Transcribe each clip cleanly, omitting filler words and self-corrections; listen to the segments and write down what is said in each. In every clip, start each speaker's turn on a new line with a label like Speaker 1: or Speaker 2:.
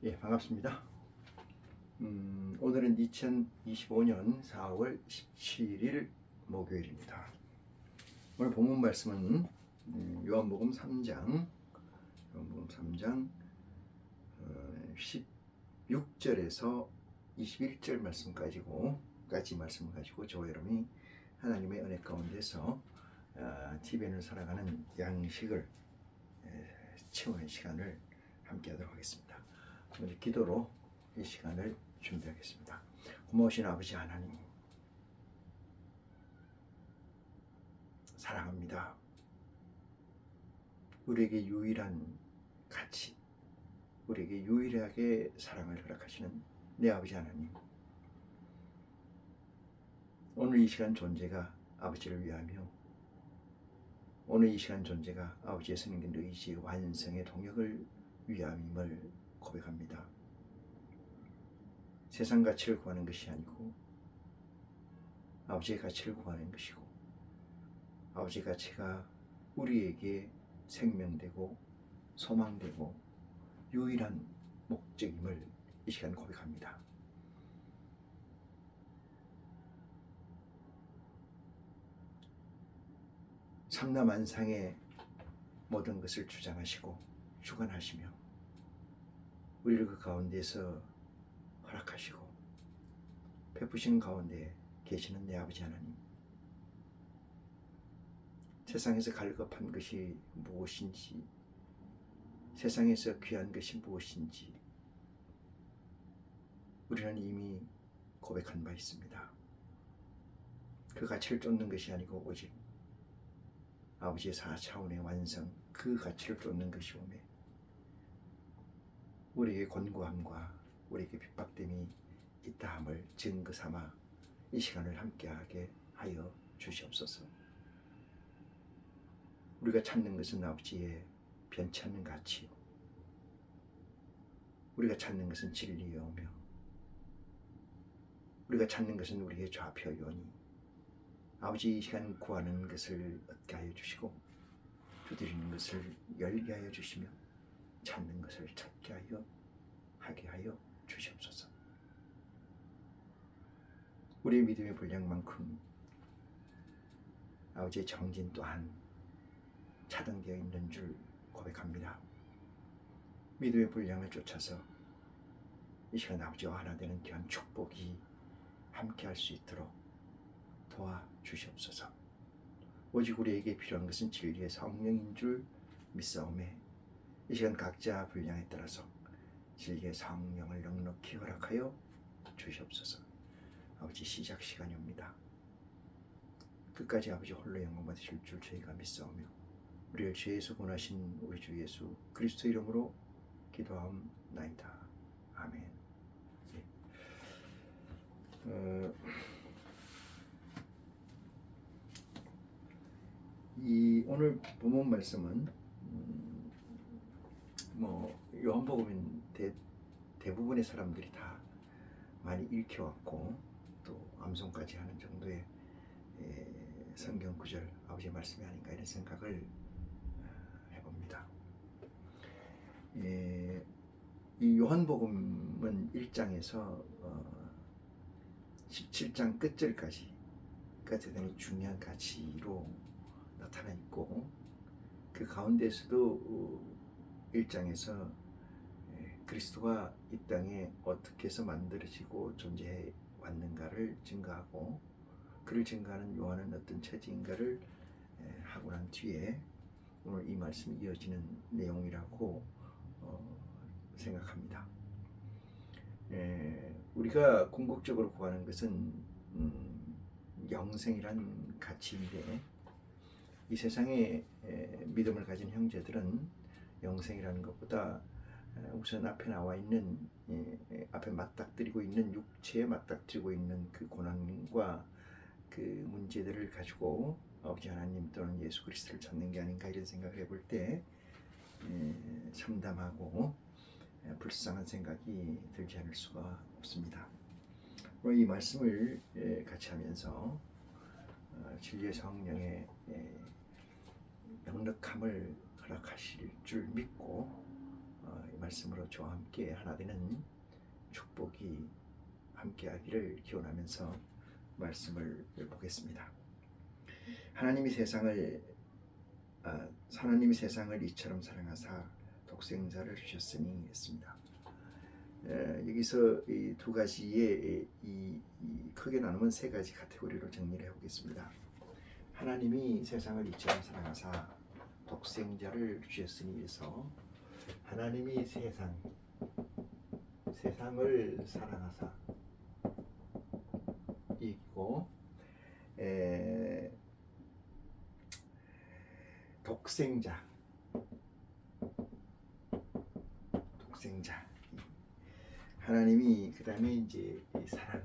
Speaker 1: 예, 반갑습니다. 오늘은 2025년 4월 17일 목요일입니다. 오늘 본문 말씀은 요한복음 3장 16절에서 21절 까지 말씀을 가지고 저와 여러분이 하나님의 은혜 가운데서 TVN을 살아가는 양식을 채우는 시간을 함께 하도록 하겠습니다. 먼저 기도로 이 시간을 준비하겠습니다. 고마우신 아버지 하나님, 사랑합니다. 우리에게 유일한 가치, 우리에게 유일하게 사랑을 허락하시는 내 아버지 하나님, 오늘 이 시간 존재가 아버지를 위하며 오늘 이 시간 존재가 아버지의 생긴 의지의 완성의 동역을 위함임을 고백합니다. 세상 가치를 구하는 것이 아니고 아버지의 가치를 구하는 것이고, 아버지의 가치가 우리에게 생명되고 소망되고 유일한 목적임을 이 시간 고백합니다. 삼라만상의 모든 것을 주장하시고 주관하시며 우리를 그 가운데서 허락하시고 베푸시는 가운데 계시는 내 아버지 하나님, 세상에서 갈급한 것이 무엇인지, 세상에서 귀한 것이 무엇인지 우리는 이미 고백한 바 있습니다. 그 가치를 쫓는 것이 아니고 오직 아버지의 4차원의 완성, 그 가치를 쫓는 것이 오매 우리에게 권고함과 우리에게 핍박됨이 있다함을 증거 삼아 이 시간을 함께하게 하여 주시옵소서. 우리가 찾는 것은 아버지의 변치 않는 가치요, 우리가 찾는 것은 진리여오며 우리가 찾는 것은 우리의 좌표요니 아버지, 이 시간 구하는 것을 얻게 하여 주시고 두드리는 것을 열게 하여 주시며 찾는 것을 찾게 하게 하여 주시옵소서. 우리의 믿음의 분량만큼 아버지의 정진 또한 차등되어 있는 줄 고백합니다. 믿음의 분량을 쫓아서 이 시간 아버지와 하나 되는 귀한 축복이 함께 할 수 있도록 도와주시옵소서. 오직 우리에게 필요한 것은 진리의 성령인 줄 믿사오매 이 시간 각자 분량에 따라서 진리의 성령을 넉넉히 허락하여 주시옵소서. 아버지, 시작 시간입니다. 끝까지 아버지 홀로 영광 받으실 줄 저희가 믿사오며 우리를 죄에서 구원하신 우리 주 예수 그리스도 이름으로 기도하옵나이다. 아멘. 이 오늘 본문 말씀은 요한복음인 대부분의 사람들이 다 많이 읽혀왔고 또 암송까지 하는 정도의 성경 구절, 아버지의 말씀이 아닌가 이런 생각을 해봅니다. 이 요한복음은 1장에서 17장 끝절까지 대단히 중요한 가치로 나타나 있고, 그 가운데서도 1장에서 그리스도가 이 땅에 어떻게 해서 만들어지고 존재해 왔는가를 증거하고, 그를 증거하는 요한은 어떤 처지인가를 하고 난 뒤에 오늘 이 말씀이 이어지는 내용이라고 생각합니다. 우리가 궁극적으로 구하는 것은 영생이란 가치인데, 이 세상에 믿음을 가진 형제들은 영생이라는 것보다 우선 앞에 나와 있는 앞에 맞닥뜨리고 있는 육체에 맞닥뜨리고 있는 그 고난과 그 문제들을 가지고 아버지 하나님 또는 예수 그리스도를 찾는 게 아닌가 이런 생각을 해볼 때 참담하고 불쌍한 생각이 들지 않을 수가 없습니다. 오늘 이 말씀을 같이 하면서 진리의 성령의 넉넉함을 허락하실 줄 믿고 이 말씀으로 저와 함께 하나 되는 축복이 함께하기를 기원하면서 말씀을 보겠습니다. 하나님이 세상을 이처럼 사랑하사 독생자를 주셨으니 했습니다. 여기서 이 두 가지의 크게 나누면 세 가지 카테고리로 정리를 해보겠습니다. 하나님이 세상을 이처럼 사랑하사 독생자를 주셨으니 해서 하나님이 세상을 사랑하사 이고 독생자 하나님이 그 다음에 이제 사랑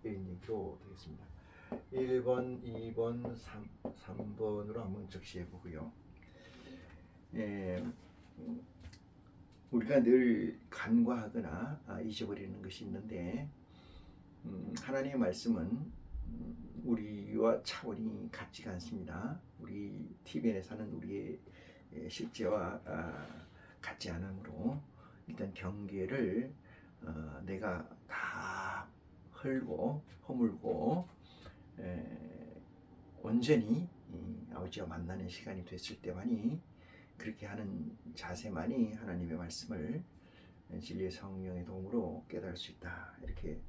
Speaker 1: 이런 얘기로 되겠습니다. 1번, 2번, 3번으로 한번 적시해 보고요. 우리가 늘 간과하거나 잊어버리는 것이 있는데 하나님의 말씀은 우리와 차원이 같지가 않습니다. 우리 TVN에 사는 우리의 실제와 같지 않으므로 일단 경계를 내가 다 헐고 허물고 온전히 아버지와 만나는 시간이 됐을 때만이 그렇게 하는 자세만이 하나님의 말씀을 진리의 성령의 도움으로 깨달을 수 있다. 이렇게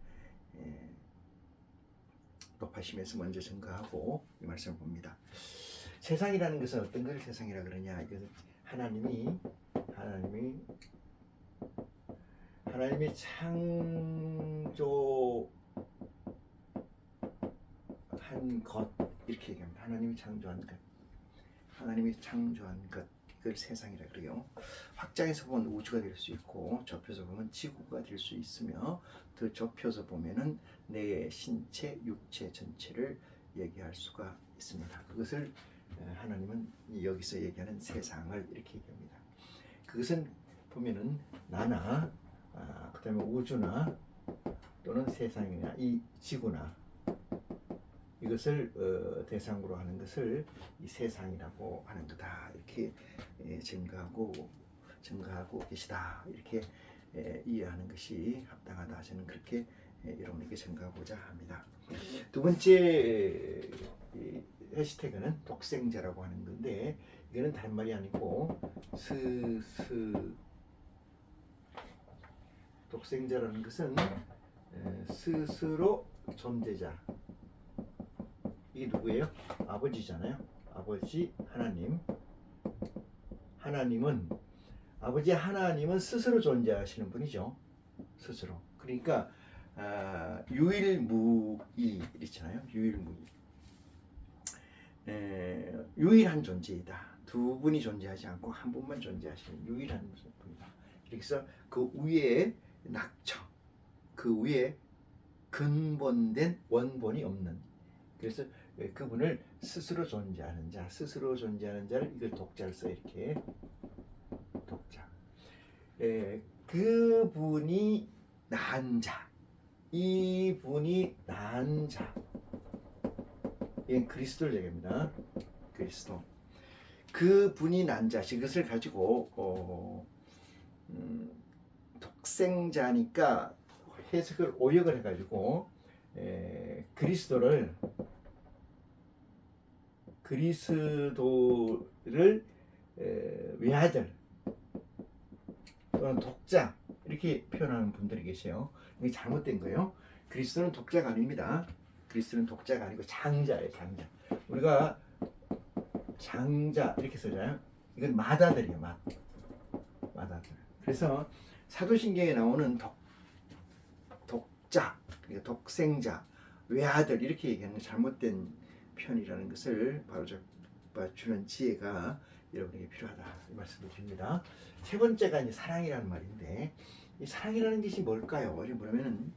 Speaker 1: 높아심에서 먼저 증거하고 이 말씀을 봅니다. 세상이라는 것은 어떤 걸 세상이라 그러냐? 이것은 하나님이 창조한 것 이렇게 얘기합니다. 하나님이 창조한 것 이걸 세상이라 그래요. 확장해서 보면 우주가 될 수 있고 좁혀서 보면 지구가 될 수 있으며 더 좁혀서 보면은 내 신체 육체 전체를 얘기할 수가 있습니다. 그것을 하나님은 여기서 얘기하는 세상을 이렇게 얘기합니다. 그것은 보면은 나나 그 다음에 우주나 또는 세상이나 이 지구나 이것을 대상으로 하는 것을 이 세상이라고 하는 거다. 이렇게 증거하고 계시다. 이렇게 이해하는 것이 합당하다. 저는 그렇게 여러분에게 증거하고자 합니다. 두 번째 해시태그는 독생자라고 하는 건데 이거는 다른 말이 아니고 독생자라는 것은 스스로 존재자. 이게 누구예요? 아버지잖아요. 아버지 하나님. 아버지 하나님은 스스로 존재하시는 분이죠. 스스로. 그러니까 유일무이 있잖아요. 유일한 존재이다. 두 분이 존재하지 않고 한 분만 존재하시는 유일한 분이다. 그래서 그 위에 낙처, 그 위에 근본된 원본이 없는. 그래서 그분을 스스로 존재하는 자를 이걸 독자를 써 이렇게 독자. 그분이 난 자, 이분이 난 자. 이건 그리스도를 얘기합니다. 그리스도. 그분이 난 자, 이것을 가지고 독생자니까 해석을 오역을 해가지고 그리스도를 외아들 또는 독자 이렇게 표현하는 분들이 계세요. 이게 잘못된 거예요. 그리스도는 독자가 아닙니다. 그리스도는 독자가 아니고 장자예요. 장자. 우리가 장자 이렇게 쓰잖아요. 이건 맏아들이에요. 맏아들. 그래서 사도신경에 나오는 독자, 그러니까 독생자, 외아들 이렇게 얘기하는 잘못된 편이라는 것을 바로잡아주는 지혜가 여러분에게 필요하다 이 말씀을 드립니다. 세 번째가 이제 사랑이라는 말인데 이 사랑이라는 것이 뭘까요? 뭐냐면은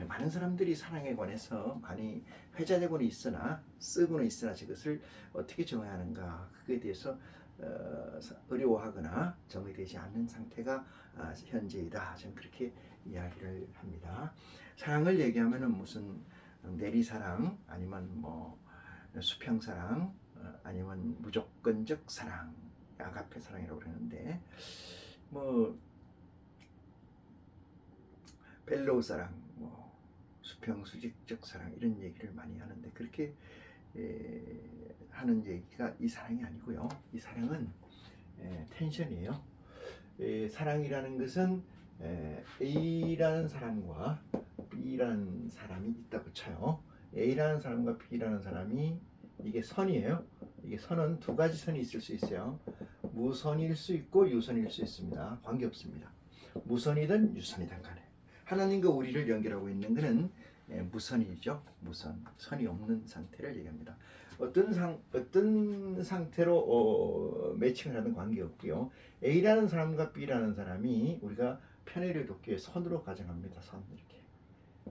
Speaker 1: 많은 사람들이 사랑에 관해서 많이 회자되고는 있으나 쓰고는 있으나 이것을 어떻게 정해야 하는가 그에 대해서 어려워하거나 정의되지 않는 상태가 현재이다. 저는 그렇게 이야기를 합니다. 사랑을 얘기하면은 무슨 내리사랑 아니면 뭐 수평사랑 아니면 무조건적 사랑, 아가페 사랑이라고 그러는데 뭐 벨로우 사랑, 뭐 수평수직적 사랑 이런 얘기를 많이 하는데 그렇게 하는 얘기가 이 사랑이 아니고요. 이 사랑은 텐션이에요. 사랑이라는 것은 A라는 사람과 B라는 사람이 있다고 쳐요. A라는 사람과 B라는 사람이 이게 선이에요. 이게 선은 두 가지 선이 있을 수 있어요. 무선일 수 있고 유선일 수 있습니다. 관계없습니다. 무선이든 유선이든 간에 하나님과 우리를 연결하고 있는 것은 무선이죠. 무선, 선이 없는 상태를 얘기합니다. 어떤 상태로 매칭을 하든 관계없고요. A라는 사람과 B라는 사람이 우리가 편애를 돕기 위해 선으로 가정합니다. 선 이렇게.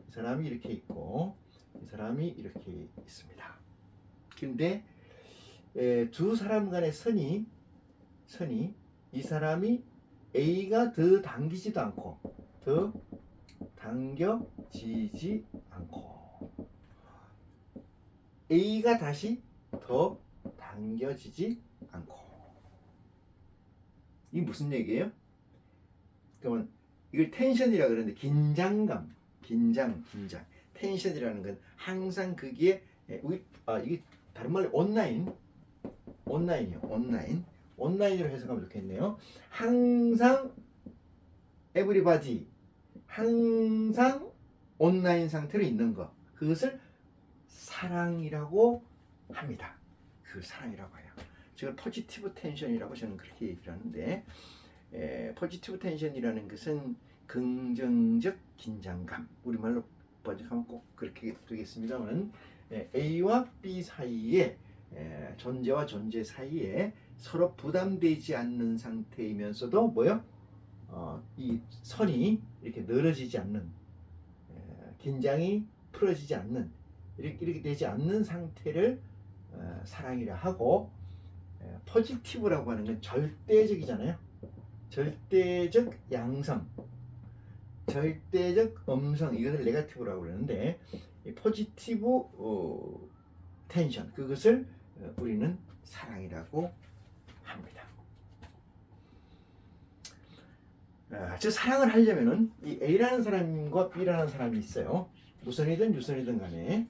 Speaker 1: 이 사람이 이렇게 있고 이 사람이 이렇게 있습니다. 근데 두 사람 간의 선이 이 사람이 A가 더 당기지도 않고 더 당겨지지 않고 A가 다시 더 당겨지지 않고 이게 무슨 얘기예요? 그러면 이걸 텐션이라 그러는데 긴장 텐션이라는 건 항상 거기에 이게 다른 말로 온라인이요. 온라인으로 해석하면 좋겠네요. 항상 everybody 항상 온라인 상태로 있는 것 그것을 사랑이라고 합니다. 그 사랑이라고 해요. 제가 포지티브 텐션이라고 저는 그렇게 얘기를 하는데 포지티브 텐션이라는 것은 긍정적 긴장감 우리말로 번역하면 꼭 그렇게 되겠습니다만 A와 B 사이에 존재와 존재 사이에 서로 부담되지 않는 상태이면서도 이 선이 이렇게 늘어지지 않는 긴장이 풀어지지 않는 이렇게 되지 않는 상태를 사랑이라 하고 포지티브라고 하는 건 절대적이잖아요. 절대적 양성, 절대적 음성 이것을 네거티브라고 그러는데 이 포지티브 텐션 그것을 우리는 사랑이라고 합니다. 저 사랑을 하려면은 이 A라는 사람과 B라는 사람이 있어요. 무선이든 유선이든 간에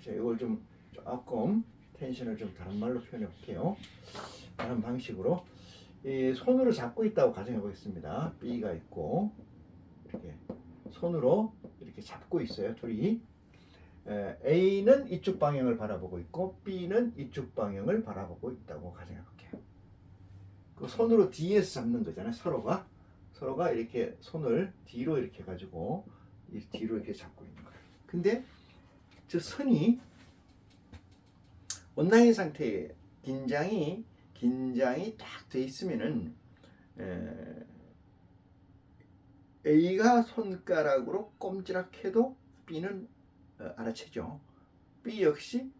Speaker 1: 이걸 좀 조금 텐션을 좀 다른 말로 표현해 볼게요. 다른 방식으로 이 손으로 잡고 있다고 가정해 보겠습니다. B가 있고 이렇게 손으로 이렇게 잡고 있어요. 둘이 A는 이쪽 방향을 바라보고 있고 B는 이쪽 방향을 바라보고 있다고 가정해 볼게요. 그 손으로 뒤에서 잡는 거잖아요. 서로가 이렇게 손을 뒤로 이렇게 가지고 뒤로 이렇게 잡고 있는 거예요. 근데 저 선이 온라인 상태에 긴장이 딱 돼 있으면은 A가 손가락으로 꼼지락해도 B는 알아채죠. B 역시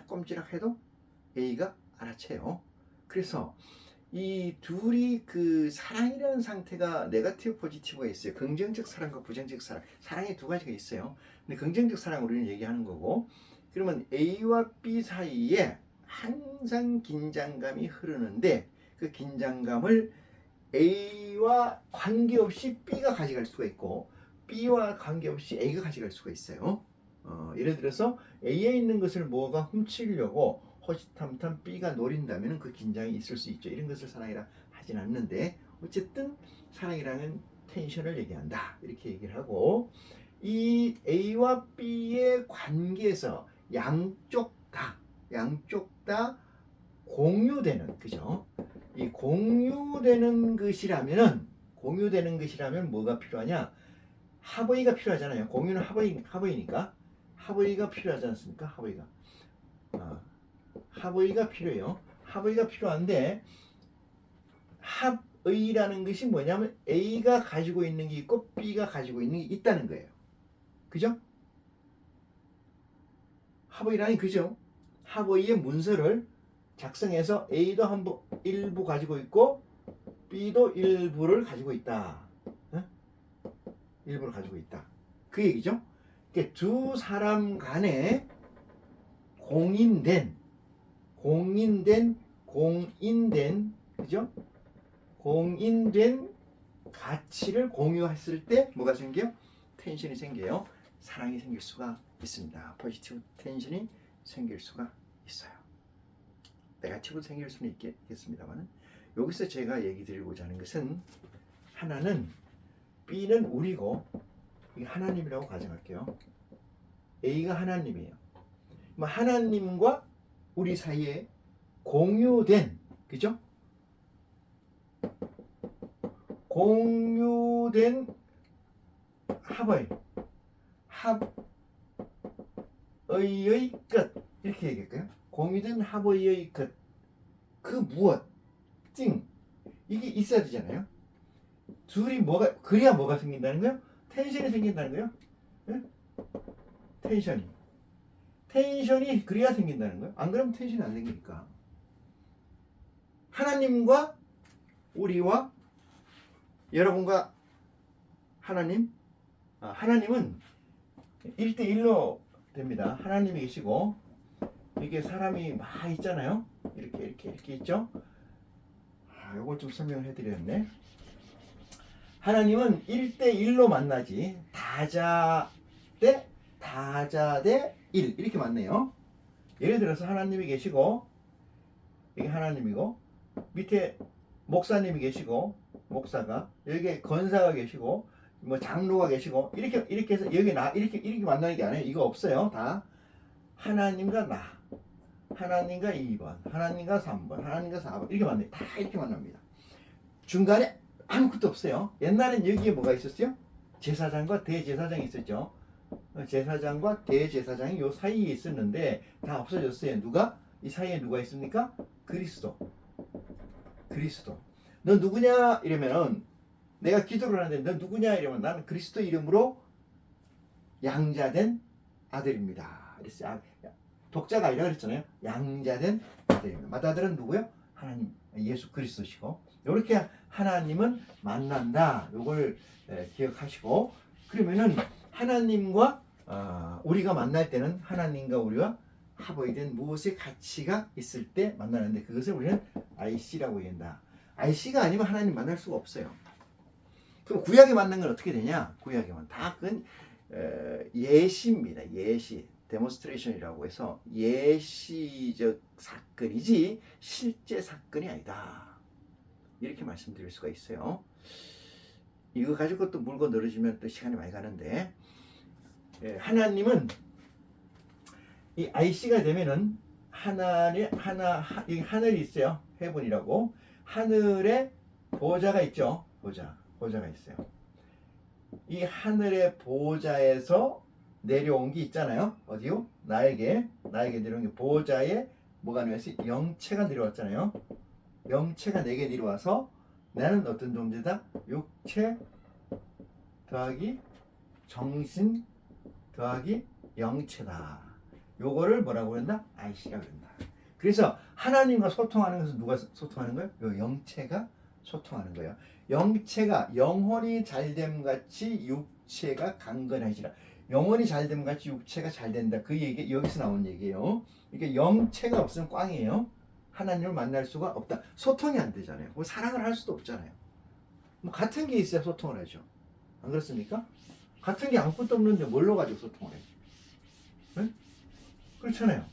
Speaker 1: 꼼지락해도 A가 알아채요. 그래서 이 둘이 그 사랑이라는 상태가 네거티브 포지티브가 있어요. 긍정적 사랑과 부정적 사랑. 사랑이 두 가지가 있어요. 근데 긍정적 사랑 우리는 얘기하는 거고 그러면 A와 B 사이에 항상 긴장감이 흐르는데 그 긴장감을 A와 관계없이 B가 가져갈 수가 있고 B와 관계없이 A가 가져갈 수가 있어요. 예를 들어서 A에 있는 것을 뭐가 훔치려고 호시탐탐 B가 노린다면 그 긴장이 있을 수 있죠. 이런 것을 사랑이라 하진 않는데 어쨌든 사랑이라는 텐션을 얘기한다. 이렇게 얘기를 하고 이 A와 B의 관계에서 양쪽 다 공유되는 그죠? 이 공유되는 것이라면 뭐가 필요하냐? 합의가 필요하잖아요. 공유는 합의니까 합의가 필요하지 않습니까? 합의가 필요해요. 합의가 필요한데 합의라는 것이 뭐냐면 A가 가지고 있는 게 있고 B가 가지고 있는 게 있다는 거예요. 그죠? 합의라니 그죠? 합의의 문서를 작성해서 A도 일부 가지고 있고 B도 일부를 가지고 있다. 일부를 가지고 있다. 그 얘기죠. 그러니까 두 사람 간에 공인된 그죠? 공인된 가치를 공유했을 때 뭐가 생겨요? 텐션이 생겨요. 사랑이 생길 수가 있습니다. 포지티브 텐션이 생길 수가 있어요. 네거티브 생길 수는 있겠습니다만 여기서 제가 얘기 드리고자 하는 것은 하나는 B는 우리고 이게 하나님이라고 가정할게요. A가 하나님이에요. 하나님과 우리 사이에 공유된, 그죠? 공유된 합의 끝 이렇게 얘기할까요? 공유된 합의의 끝, 그 무엇, 이게 있어야 되잖아요. 둘이 그래야 뭐가 생긴다는 거예요? 텐션이 생긴다는 거예요. 네? 텐션이 그래야 생긴다는 거예요. 안 그러면 텐션이 안 생기니까. 하나님과 우리와 여러분과 하나님은 1대1로 됩니다. 하나님이 계시고 이게 사람이 막 있잖아요. 이렇게 있죠. 요걸 좀 설명해 드렸네. 하나님은 1대1로 만나지 다자 대 1 이렇게 만나요. 예를 들어서 하나님이 계시고 이게 하나님이고 밑에 목사님이 계시고 목사가 여기에 권사가 계시고 뭐 장로가 계시고 이렇게 해서 여기 이렇게 만나는 게 아니에요. 이거 없어요. 다 하나님과 나, 하나님과 2번, 하나님과 3번, 하나님과 4번 이렇게 만나요. 다 이렇게 만납니다. 중간에 아무것도 없어요. 옛날엔 여기에 뭐가 있었어요? 제사장과 대제사장이 있었죠. 제사장과 대제사장이 요 사이에 있었는데 다 없어졌어요. 누가? 이 사이에 누가 있습니까? 그리스도. 너 누구냐? 이러면은 내가 기도를 하는데 너 누구냐? 이러면 나는 그리스도 이름으로 양자된 아들입니다. 이랬어요. 독자가 아니라 그랬잖아요. 양자된 아들입니다. 맏아들은 누구요? 하나님, 예수 그리스도시고 이렇게 하나님은 만난다. 요걸 기억하시고 그러면은 하나님과 우리가 만날 때는 하나님과 우리와 합의된 무엇의 가치가 있을 때 만나는데 그것을 우리는 IC라고 얘기한다. IC가 아니면 하나님 만날 수가 없어요. 그럼 구약에 만난 건 어떻게 되냐? 구약에만 다 그건 예시입니다. 예시, 데몬스트레이션이라고 해서 예시적 사건이지 실제 사건이 아니다. 이렇게 말씀드릴 수가 있어요. 이거 가지고 또 물고 늘어지면 또 시간이 많이 가는데 하나님은 이 IC가 되면은 하늘이 있어요. 헤븐이라고 하늘에 보좌가 있죠. 보좌가 있어요. 이 하늘의 보좌에서 내려온 게 있잖아요. 어디요? 나에게 내려온 게 보좌에 뭐가 내려왔어요? 영체가 내려왔잖아요. 영체가 내게 내려와서 나는 어떤 존재다? 육체 더하기 정신 더하기 영체다. 요거를 뭐라고 그런다? IC라 그런다. 그래서 하나님과 소통하는 것은 누가 소통하는 거예요? 요 영체가 소통하는 거예요. 영체가 영혼이 잘됨 같이 육체가 강건해지라. 영혼이 잘됨 같이 육체가 잘 된다. 그 얘기 여기서 나온 얘기예요. 그러니까 영체가 없으면 꽝이에요. 하나님을 만날 수가 없다. 소통이 안 되잖아요. 뭐 사랑을 할 수도 없잖아요. 뭐 같은 게 있어야 소통을 하죠. 안 그렇습니까? 같은 게 아무것도 없는데 뭘로 가지고 소통을 해요? 네? 그렇잖아요.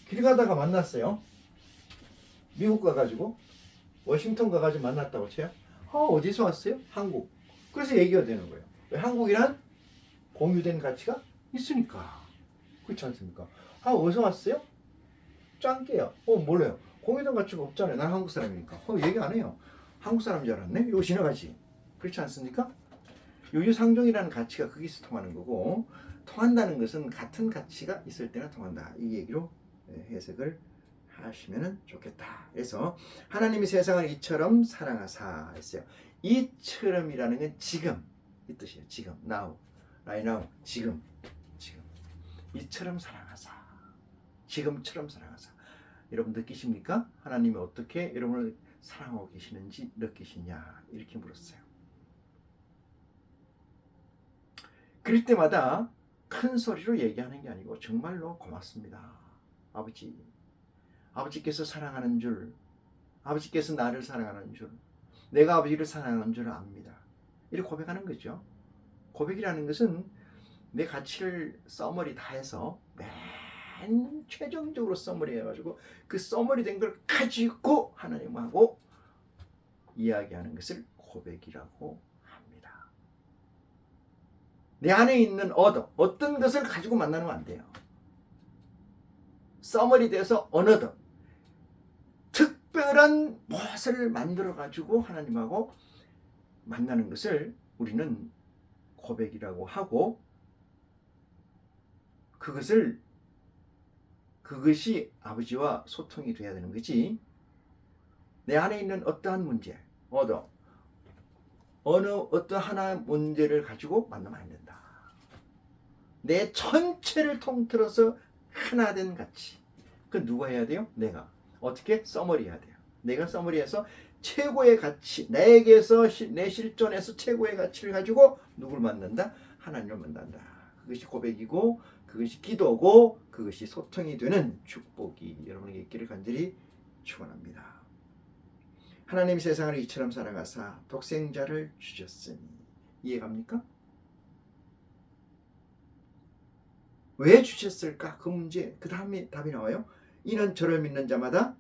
Speaker 1: 길 가다가 만났어요. 미국 가가지고 워싱턴 가가지고 만났다고 쳐요. 어디서 왔어요? 한국. 그래서 얘기가 되는 거예요. 왜? 한국이란 공유된 가치가 있으니까. 그렇지 않습니까? 어디서 왔어요? 짱게요. 몰라요. 공유된 가치가 없잖아요. 난 한국 사람이니까. 얘기 안 해요. 한국 사람인 줄 알았네? 이거 지나가지. 그렇지 않습니까? 유유상종이라는 가치가 거기서 통하는 거고, 통한다는 것은 같은 가치가 있을 때나 통한다. 이 얘기로 해석을 하시면 좋겠다. 그래서 하나님이 세상을 이처럼 사랑하사 했어요. 이처럼이라는 건 지금 이 뜻이에요. 지금, now, right now, 지금. 이처럼 사랑하사. 지금처럼 사랑하사. 여러분 느끼십니까? 하나님이 어떻게 여러분을 사랑하고 계시는지 느끼시냐? 이렇게 물었어요. 그럴 때마다 큰 소리로 얘기하는 게 아니고 정말로 고맙습니다. 아버지께서 사랑하는 줄 아버지께서 나를 사랑하는 줄, 내가 아버지를 사랑하는 줄 압니다. 이렇게 고백하는 거죠. 고백이라는 것은 내 가치를 써머리 다 해서 맨 최종적으로 써머리 해가지고 그 써머리 된 걸 가지고 하나님하고 이야기하는 것을 고백이라고 합니다. 내 안에 있는 어떤 것을 가지고 만나면 안 돼요. 써머리 돼서 어느덧 특별한 무엇을 만들어 가지고 하나님하고 만나는 것을 우리는 고백이라고 하고, 그것이 아버지와 소통이 돼야 되는 거지. 내 안에 있는 어떠한 문제, 어떤 하나의 문제를 가지고 만나면 안 된다. 내 전체를 통틀어서 하나된 가치. 그 누가 해야 돼요? 내가. 어떻게? 써머리 해야 돼요. 내가 써머리해서 최고의 가치, 내게서 내 실존에서 최고의 가치를 가지고 누굴 만난다? 하나님을 만난다. 그것이 고백이고, 그것이 기도고, 그것이 소통이 되는 축복이 여러분에게 있기를 간절히 축원합니다. 하나님 세상을 이처럼 사랑하사 독생자를 주셨으니. 이해갑니까? 왜 주셨을까? 그 문제, 그 다음에 답이 나와요. 이는 저를 믿는 자마다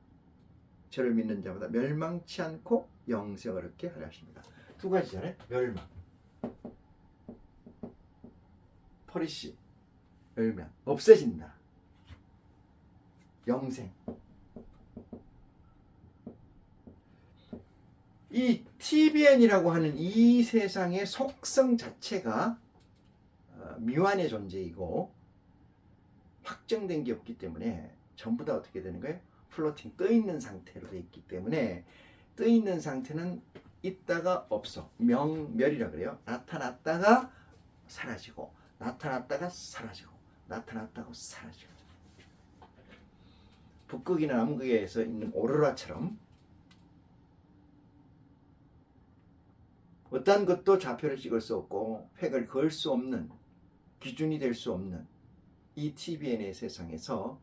Speaker 1: 멸망치 않고 영생을 얻게 하려 하십니다. 두 가지잖아요. 멸망, 퍼리시, 멸망, 없어진다. 영생. 이 TBN이라고 하는 이 세상의 속성 자체가 미완의 존재이고 확정된 게 없기 때문에 전부 다 어떻게 되는 거예요? 플로팅, 떠있는 상태로 돼 있기 때문에, 떠있는 상태는 있다가 없어. 명멸이라 그래요. 나타났다가 사라지고, 나타났다가 사라지고, 나타났다가 사라지고. 북극이나 남극에서 있는 오로라처럼 어떤 것도 좌표를 찍을 수 없고 획을 그을 수 없는, 기준이 될 수 없는 이 TBN의 세상에서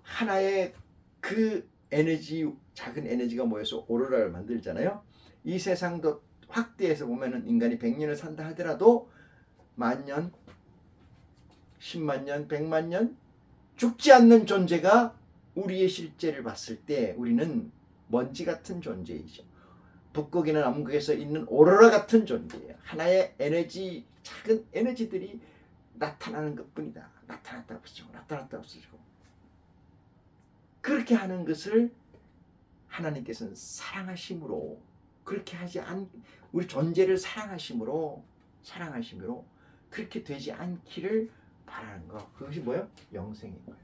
Speaker 1: 하나의 그 에너지, 작은 에너지가 모여서 오로라를 만들잖아요. 이 세상도 확대해서 보면은 인간이 100년을 산다 하더라도 만년, 10만 년, 100만 년 죽지 않는 존재가 우리의 실제를 봤을 때 우리는 먼지 같은 존재이죠. 북극이나 남극에서 있는 오로라 같은 존재예요. 하나의 에너지, 작은 에너지들이 나타나는 것뿐이다. 나타났다 없어지고, 나타났다 없어지고. 그렇게 하는 것을 하나님께서는 사랑하심으로, 그렇게 하지 우리 존재를 사랑하심으로 그렇게 되지 않기를 바라는 거. 그것이 뭐예요? 영생인 거예요.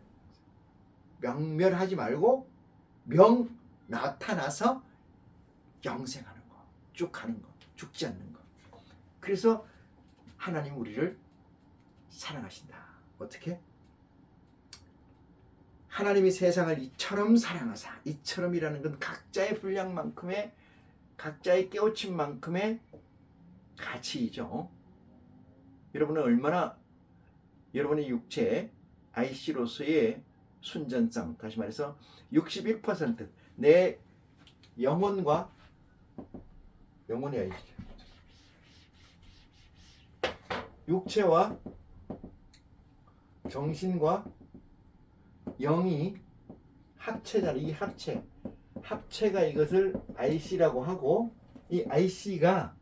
Speaker 1: 명멸하지 말고 나타나서 영생하는 거, 쭉 가는 거, 죽지 않는 거. 그래서 하나님 우리를 사랑하신다. 어떻게? 하나님이 세상을 이처럼 사랑하사. 이처럼이라는 건 각자의 분량만큼의, 각자의 깨우침만큼의 가치이죠. 여러분은 얼마나 여러분의 육체 IC로서의 순전성, 다시 말해서 61% 내 영혼이 아니죠. 육체와 정신과 영이 합체잖아요. 이 합체가 이것을 IC라고 하고, 이 IC가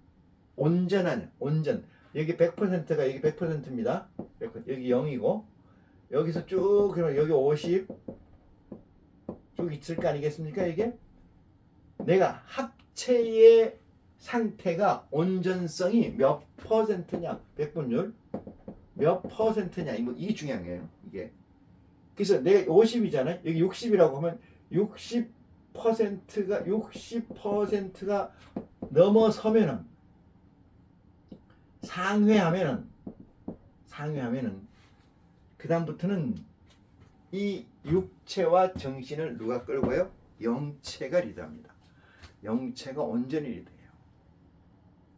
Speaker 1: 온전. 여기 100%가 여기 100%입니다. 여기 0이고, 여기서 쭉 그러면 여기 50 쭉 있을 거 아니겠습니까? 이게 내가 합체의 상태가 온전성이 몇 퍼센트냐, 100분율 몇 퍼센트냐, 이 중요한 거예요. 이게. 그래서 내가 50이잖아요. 여기 60이라고 하면 60%가 넘어서면은, 상회하면은 그 다음부터는 이 육체와 정신을 누가 끌고 가요? 영체가 리드합니다. 영체가 온전히 리드해요.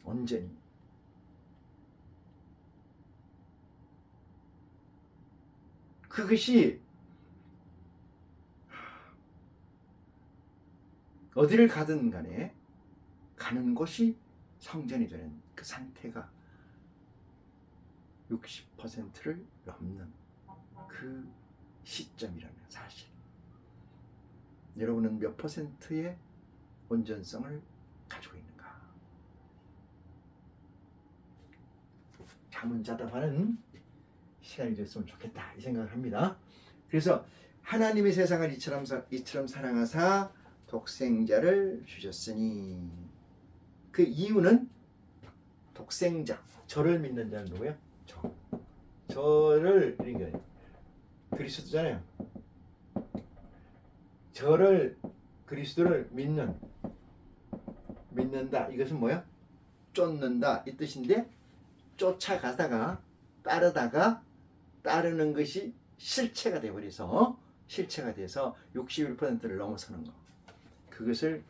Speaker 1: 온전히. 그것이 어디를 가든 간에 가는 곳이 성전이 되는 그 상태가 60%를 넘는 그 시점이라면 사실 여러분은 몇 퍼센트의 온전성을 가지고 있는가? 자문자답하는 시간이 됐으면 좋겠다 이 생각을 합니다. 그래서 하나님의 세상을 이처럼 사랑하사 독생자를 주셨으니, 그 이유는 독생자, 저를 믿는 자는 누구예요? 저를, 그러니까 그리스도잖아요. 저를, 그리스도를 믿는다. 이것은 뭐야? 쫓는다 이 뜻인데, 쫓아가다가 따르다가 따르는 것이 실체가 되어버려서 실체가 돼서 61%를 넘어서는 거, 그것을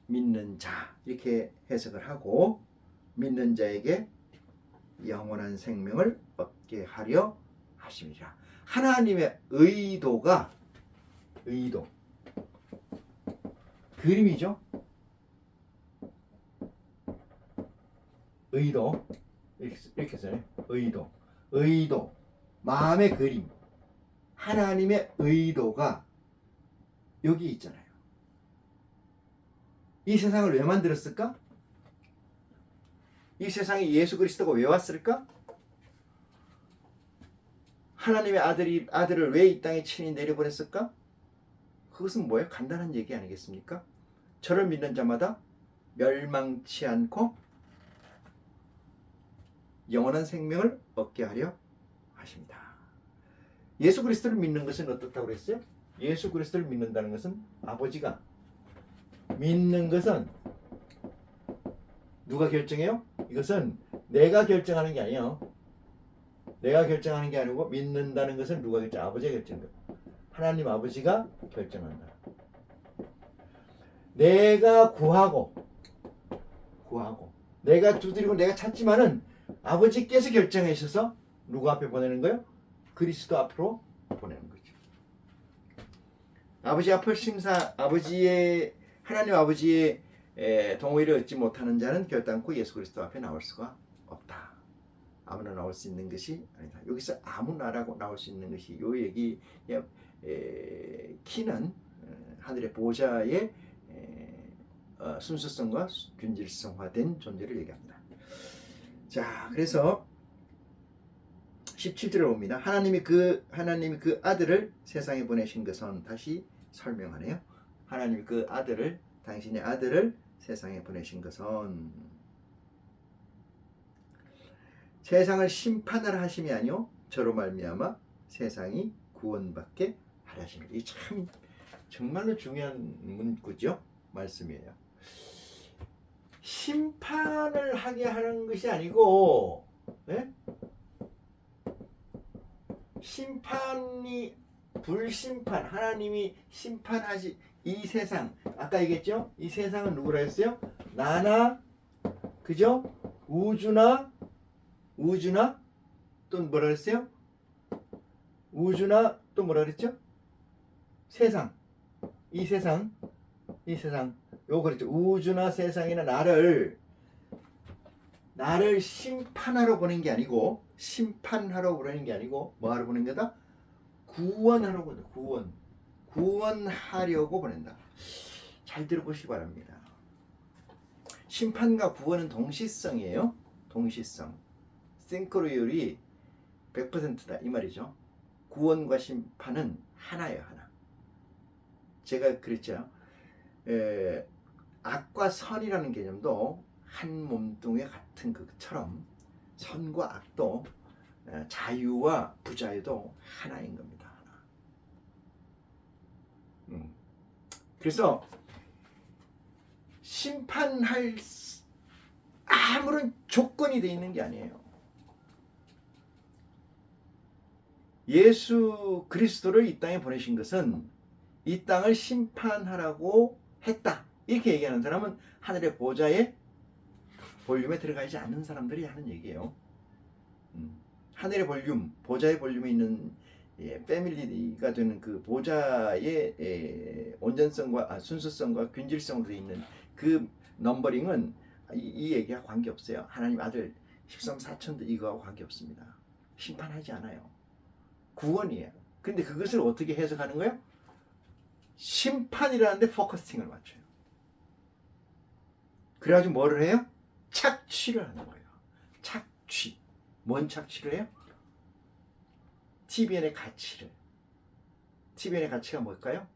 Speaker 1: 믿는 자 이렇게 해석을 하고, 믿는 자에게 영원한 생명을 얻게 하려 하심이라. 하나님의 의도가, 의도, 그림이죠. 의도 이렇게 써요. 의도 마음의 그림, 하나님의 의도가 여기 있잖아요. 이 세상을 왜 만들었을까? 이 세상에 예수 그리스도가 왜 왔을까? 하나님의 아들을 왜 이 땅에 친히 내려보냈을까? 그것은 뭐예요? 간단한 얘기 아니겠습니까? 저를 믿는 자마다 멸망치 않고 영원한 생명을 얻게 하려 하십니다. 예수 그리스도를 믿는 것은 어떻다고 그랬어요? 예수 그리스도를 믿는다는 것은, 아버지가 믿는 것은 누가 결정해요? 이것은 내가 결정하는 게 아니에요. 내가 결정하는 게 아니고, 믿는다는 것은 누가 결정? 아버지가 결정해요. 하나님 아버지가 결정한다. 내가 구하고 내가 두드리고 내가 찾지만은 아버지께서 결정하셔서 누구 앞에 보내는 거예요? 그리스도 앞으로 보내는 거죠. 아버지 앞을 하나님 아버지의 동의를 얻지 못하는 자는 결단코 예수 그리스도 앞에 나올 수가 없다. 아무나 나올 수 있는 것이 아니다. 여기서 아무나라고 나올 수 있는 것이, 요 얘기 키는 하늘의 보좌의 순수성과 균질성화된 존재를 얘기합니다. 자, 그래서 17절을 봅니다. 하나님이 그 아들을 세상에 보내신 것은, 다시 설명하네요. 하나님이 그 아들을, 당신의 아들을 세상에 보내신 것은 세상을 심판하라 하심이 아니요 저로 말미암아 세상이 구원받게 하라 하심이라. 이 참 정말로 중요한 문구죠. 말씀이에요. 심판을 하게 하는 것이 아니고, 심판이 불심판, 하나님이 심판하시, 이 세상, 아까 얘기했죠? 이 세상은 누구라 했어요? 나나, 그죠? 우주나 또 뭐라 그랬어요? 우주나 또 뭐라 그랬죠? 세상, 이 세상 요거 그랬죠. 우주나 세상이나 나를 심판하러 보낸 게 아니고, 심판하러 보내는 게 아니고, 뭐하러 보낸 거다? 구원하러 보낸다. 구원하려고 보낸다. 잘 들어보시기 바랍니다. 심판과 구원은 동시성이에요. 동시성. 싱크로율이 100%다 이 말이죠. 구원과 심판은 하나예요. 하나. 제가 그랬죠. 악과 선이라는 개념도 한 몸뚱이 같은 것처럼, 선과 악도, 자유와 부자유도 하나인 겁니다. 하나. 그래서 심판할 아무런 조건이 돼 있는 게 아니에요. 예수 그리스도를 이 땅에 보내신 것은 이 땅을 심판하라고 했다. 이렇게 얘기하는 사람은 하늘의 보좌의 볼륨에 들어가지 않는 사람들이 하는 얘기예요. 하늘의 볼륨, 보좌의 볼륨에 있는 패밀리가 되는 그 보좌의 온전성과 순수성과 균질성으로 되어 있는 그 넘버링은 이 얘기와 관계없어요. 하나님 아들 13사천도 이거하고 관계없습니다. 심판하지 않아요. 구원이에요. 근데 그것을 어떻게 해석하는 거예요? 심판이라는데 포커싱을 맞춰요. 그래가지고 뭐를 해요? 착취를 하는 거예요. 착취. 뭔 착취를 해요? TVN의 가치를. TVN의 가치가 뭘까요?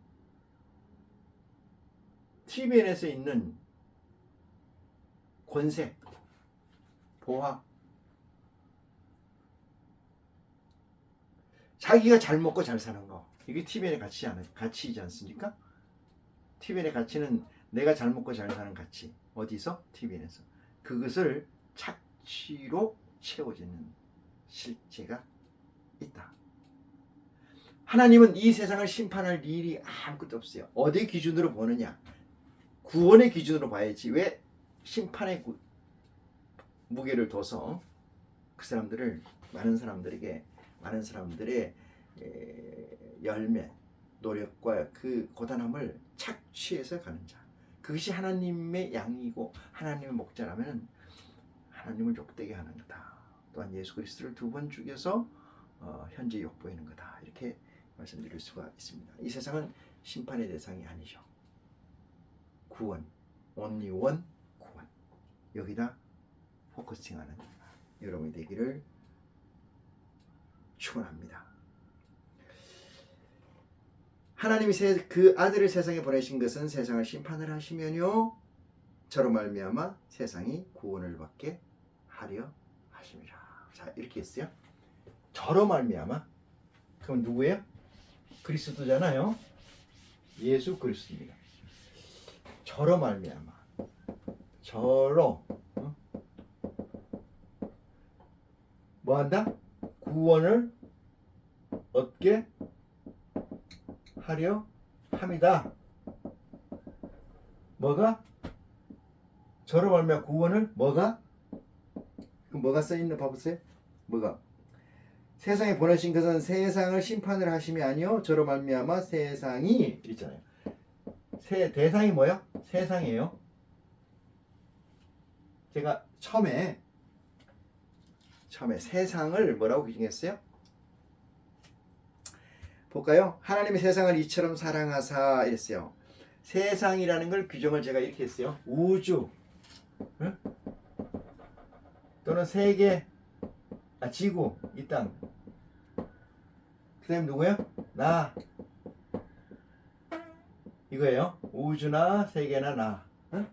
Speaker 1: TVN에서 있는 권세, 보화, 자기가 잘 먹고 잘 사는 거. 이게 TVN의 가치이지 않습니까? TVN의 가치는 내가 잘 먹고 잘 사는 가치. 어디서? TVN에서. 그것을 착취로 채워지는 실제가 있다. 하나님은 이 세상을 심판할 일이 아무것도 없어요. 어디 기준으로 보느냐? 구원의 기준으로 봐야지. 왜 심판의 무게를 둬서 그 사람들을 많은 사람들의 열매, 노력과 그 고단함을 착취해서 가는 자. 그것이 하나님의 양이고 하나님의 목자라면 하나님을 욕되게 하는 거다. 또한 예수 그리스도를 2번 죽여서 현재 욕보이는 거다. 이렇게 말씀드릴 수가 있습니다. 이 세상은 심판의 대상이 아니죠. 구원, only one 구원. 여기다 포커싱하는 여러분이 되기를 축원합니다. 하나님이 그 아들을 세상에 보내신 것은 세상을 심판을 하시면요 저로 말미암아 세상이 구원을 받게 하려 하심이라. 자, 이렇게 했어요. 저로 말미암아. 그럼 누구예요? 그리스도잖아요. 예수 그리스도입니다. 저로 말미암아. 저로 뭐한다? 구원을 얻게 하려 함이다. 뭐가? 저로 말미암아 구원을 뭐가? 그럼 뭐가 써있는 봐보세요. 뭐가? 세상에 보내신 것은 세상을 심판을 하심이 아니요 저로 말미암아 세상이 있잖아요. 대상이 뭐야? 세상이에요. 제가 처음에 세상을 뭐라고 규정했어요? 볼까요? 하나님이 세상을 이처럼 사랑하사 이랬어요. 세상이라는 걸 규정을 제가 이렇게 했어요. 우주, 응? 또는 세계, 지구, 이 땅. 그 다음에 누구예요? 나. 이거예요. 우주나 세계나 나. 응?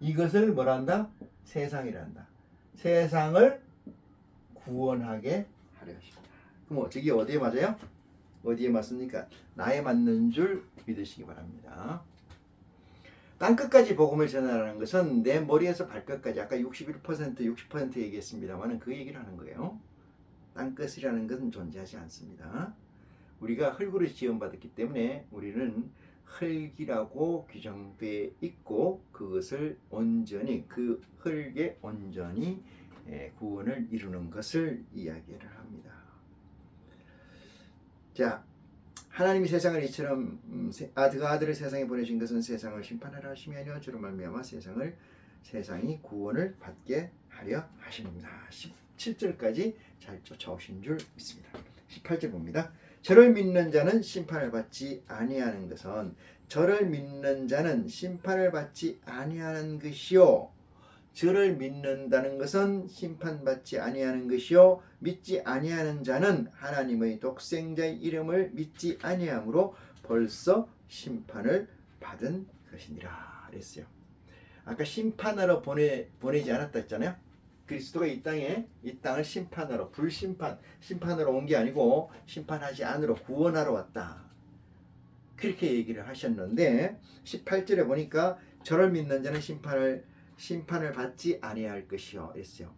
Speaker 1: 이것을 뭐라 한다? 세상이라 한다. 세상을 구원하게 하려 하십니다. 그럼 저기 어디에 맞아요? 어디에 맞습니까? 나에 맞는 줄 믿으시기 바랍니다. 땅끝까지 복음을 전하라는 것은 내 머리에서 발끝까지 아까 61%, 60% 얘기했습니다만 그 얘기를 하는 거예요. 땅끝이라는 것은 존재하지 않습니다. 우리가 흙으로 지음받았기 때문에 우리는 흙이라고 규정되어 있고 그것을 온전히 그 흙에 온전히 구원을 이루는 것을 이야기를 합니다. 자, 하나님이 세상을 이처럼 그가 아들을 세상에 보내신 것은 세상을 심판하려 하심이 아니요 저로 말미암아 세상이 구원을 받게 하려 하십니다. 17절까지 잘 쫓아오신 줄 믿습니다. 18절 봅니다. 저를 믿는 자는 심판을 받지 아니하는 것은 저를 믿는 자는 심판을 받지 아니하는 것이요 저를 믿는다는 것은 심판받지 아니하는 것이요 믿지 아니하는 자는 하나님의 독생자의 이름을 믿지 아니하므로 벌써 심판을 받은 것이니라 그랬어요. 아까 심판하러 보내지 않았다 했잖아요. 그리스도가 이 땅을 심판하러 심판하러 온 게 아니고 심판하지 않으러 구원하러 왔다. 그렇게 얘기를 하셨는데 18절에 보니까 저를 믿는 자는 심판을 받지 아니할 것이요 했어요.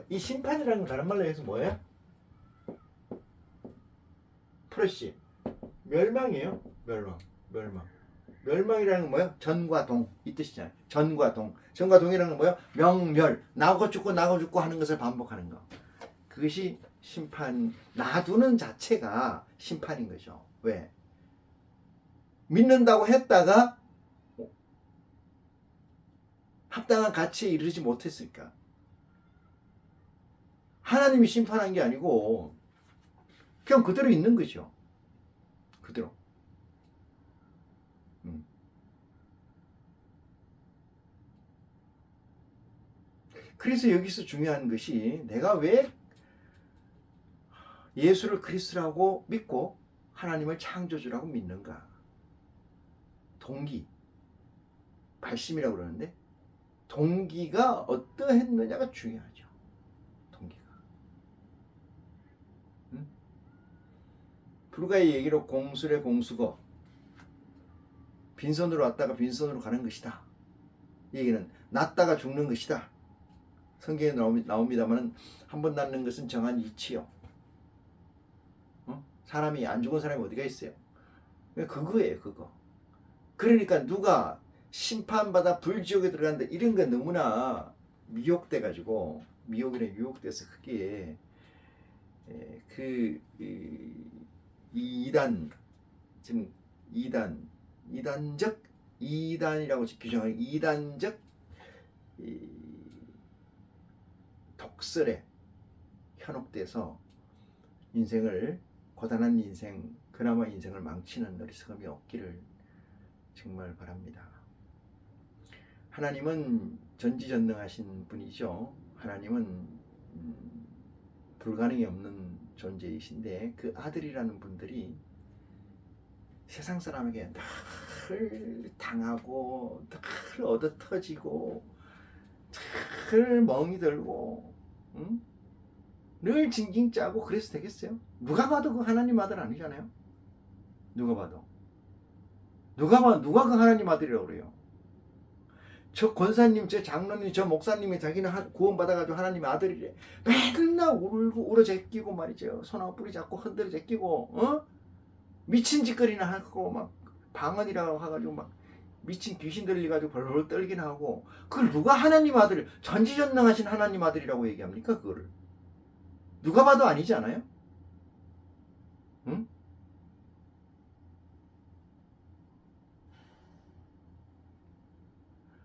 Speaker 1: 이 심판이라는 건 다른 말로 해서 뭐예요? 프레시 멸망이에요. 멸망이라는 건 뭐예요? 전과 동 이 뜻이잖아요. 전과 동이라는 건 뭐예요? 명멸 나고 죽고 하는 것을 반복하는 거. 그것이 심판 놔두는 자체가 심판인 거죠. 왜? 믿는다고 했다가 합당한 가치에 이르지 못했으니까. 하나님이 심판한 게 아니고 그냥 그대로 있는 거죠. 그대로. 그래서 여기서 중요한 것이 내가 왜 예수를 그리스도라고 믿고 하나님을 창조주라고 믿는가. 동기, 발심이라고 그러는데 동기가 어떠했느냐가 중요하죠. 동기가. 불가의 얘기로 공술의 공수거, 빈손으로 왔다가 빈손으로 가는 것이다. 이 얘기는 낳다가 죽는 것이다. 성경에 나옵니다만 한 번 낳는 것은 정한 이치요. 사람이 안 죽은 사람이 어디가 있어요? 그거예요, 그거. 그러니까 누가 심판받아 불지옥에 들어간다 이런 거 너무나 미혹돼가지고 미혹이나 유혹돼서 그게 이단 지금 이단이라고 규정하는 이단적 독설에 현혹돼서 인생을 고단한 인생, 그나마 인생을 망치는 어리석음이 없기를 정말 바랍니다. 하나님은 전지전능하신 분이죠. 하나님은 불가능이 없는 존재이신데 그 아들이라는 분들이 세상 사람에게 늘 당하고 늘 얻어터지고 늘 멍이 들고 늘 징징 짜고 그래서 되겠어요? 누가 봐도 그 하나님 아들 아니잖아요. 누가 봐도 누가 그 하나님 아들이라고 그래요? 저 권사님, 저 장로님, 저 목사님이 자기는 구원받아가지고 하나님의 아들이래. 맨날 울고 울어 제끼고 말이죠. 손하고 뿌리 잡고 흔들어 제끼고 미친 짓거리나 하고 막 방언이라고 해가지고 막 미친 귀신 들려가지고 벌벌 떨긴 하고 그걸 누가 하나님 아들, 전지전능하신 하나님 아들이라고 얘기합니까? 그거를 누가 봐도 아니지 않아요? 응?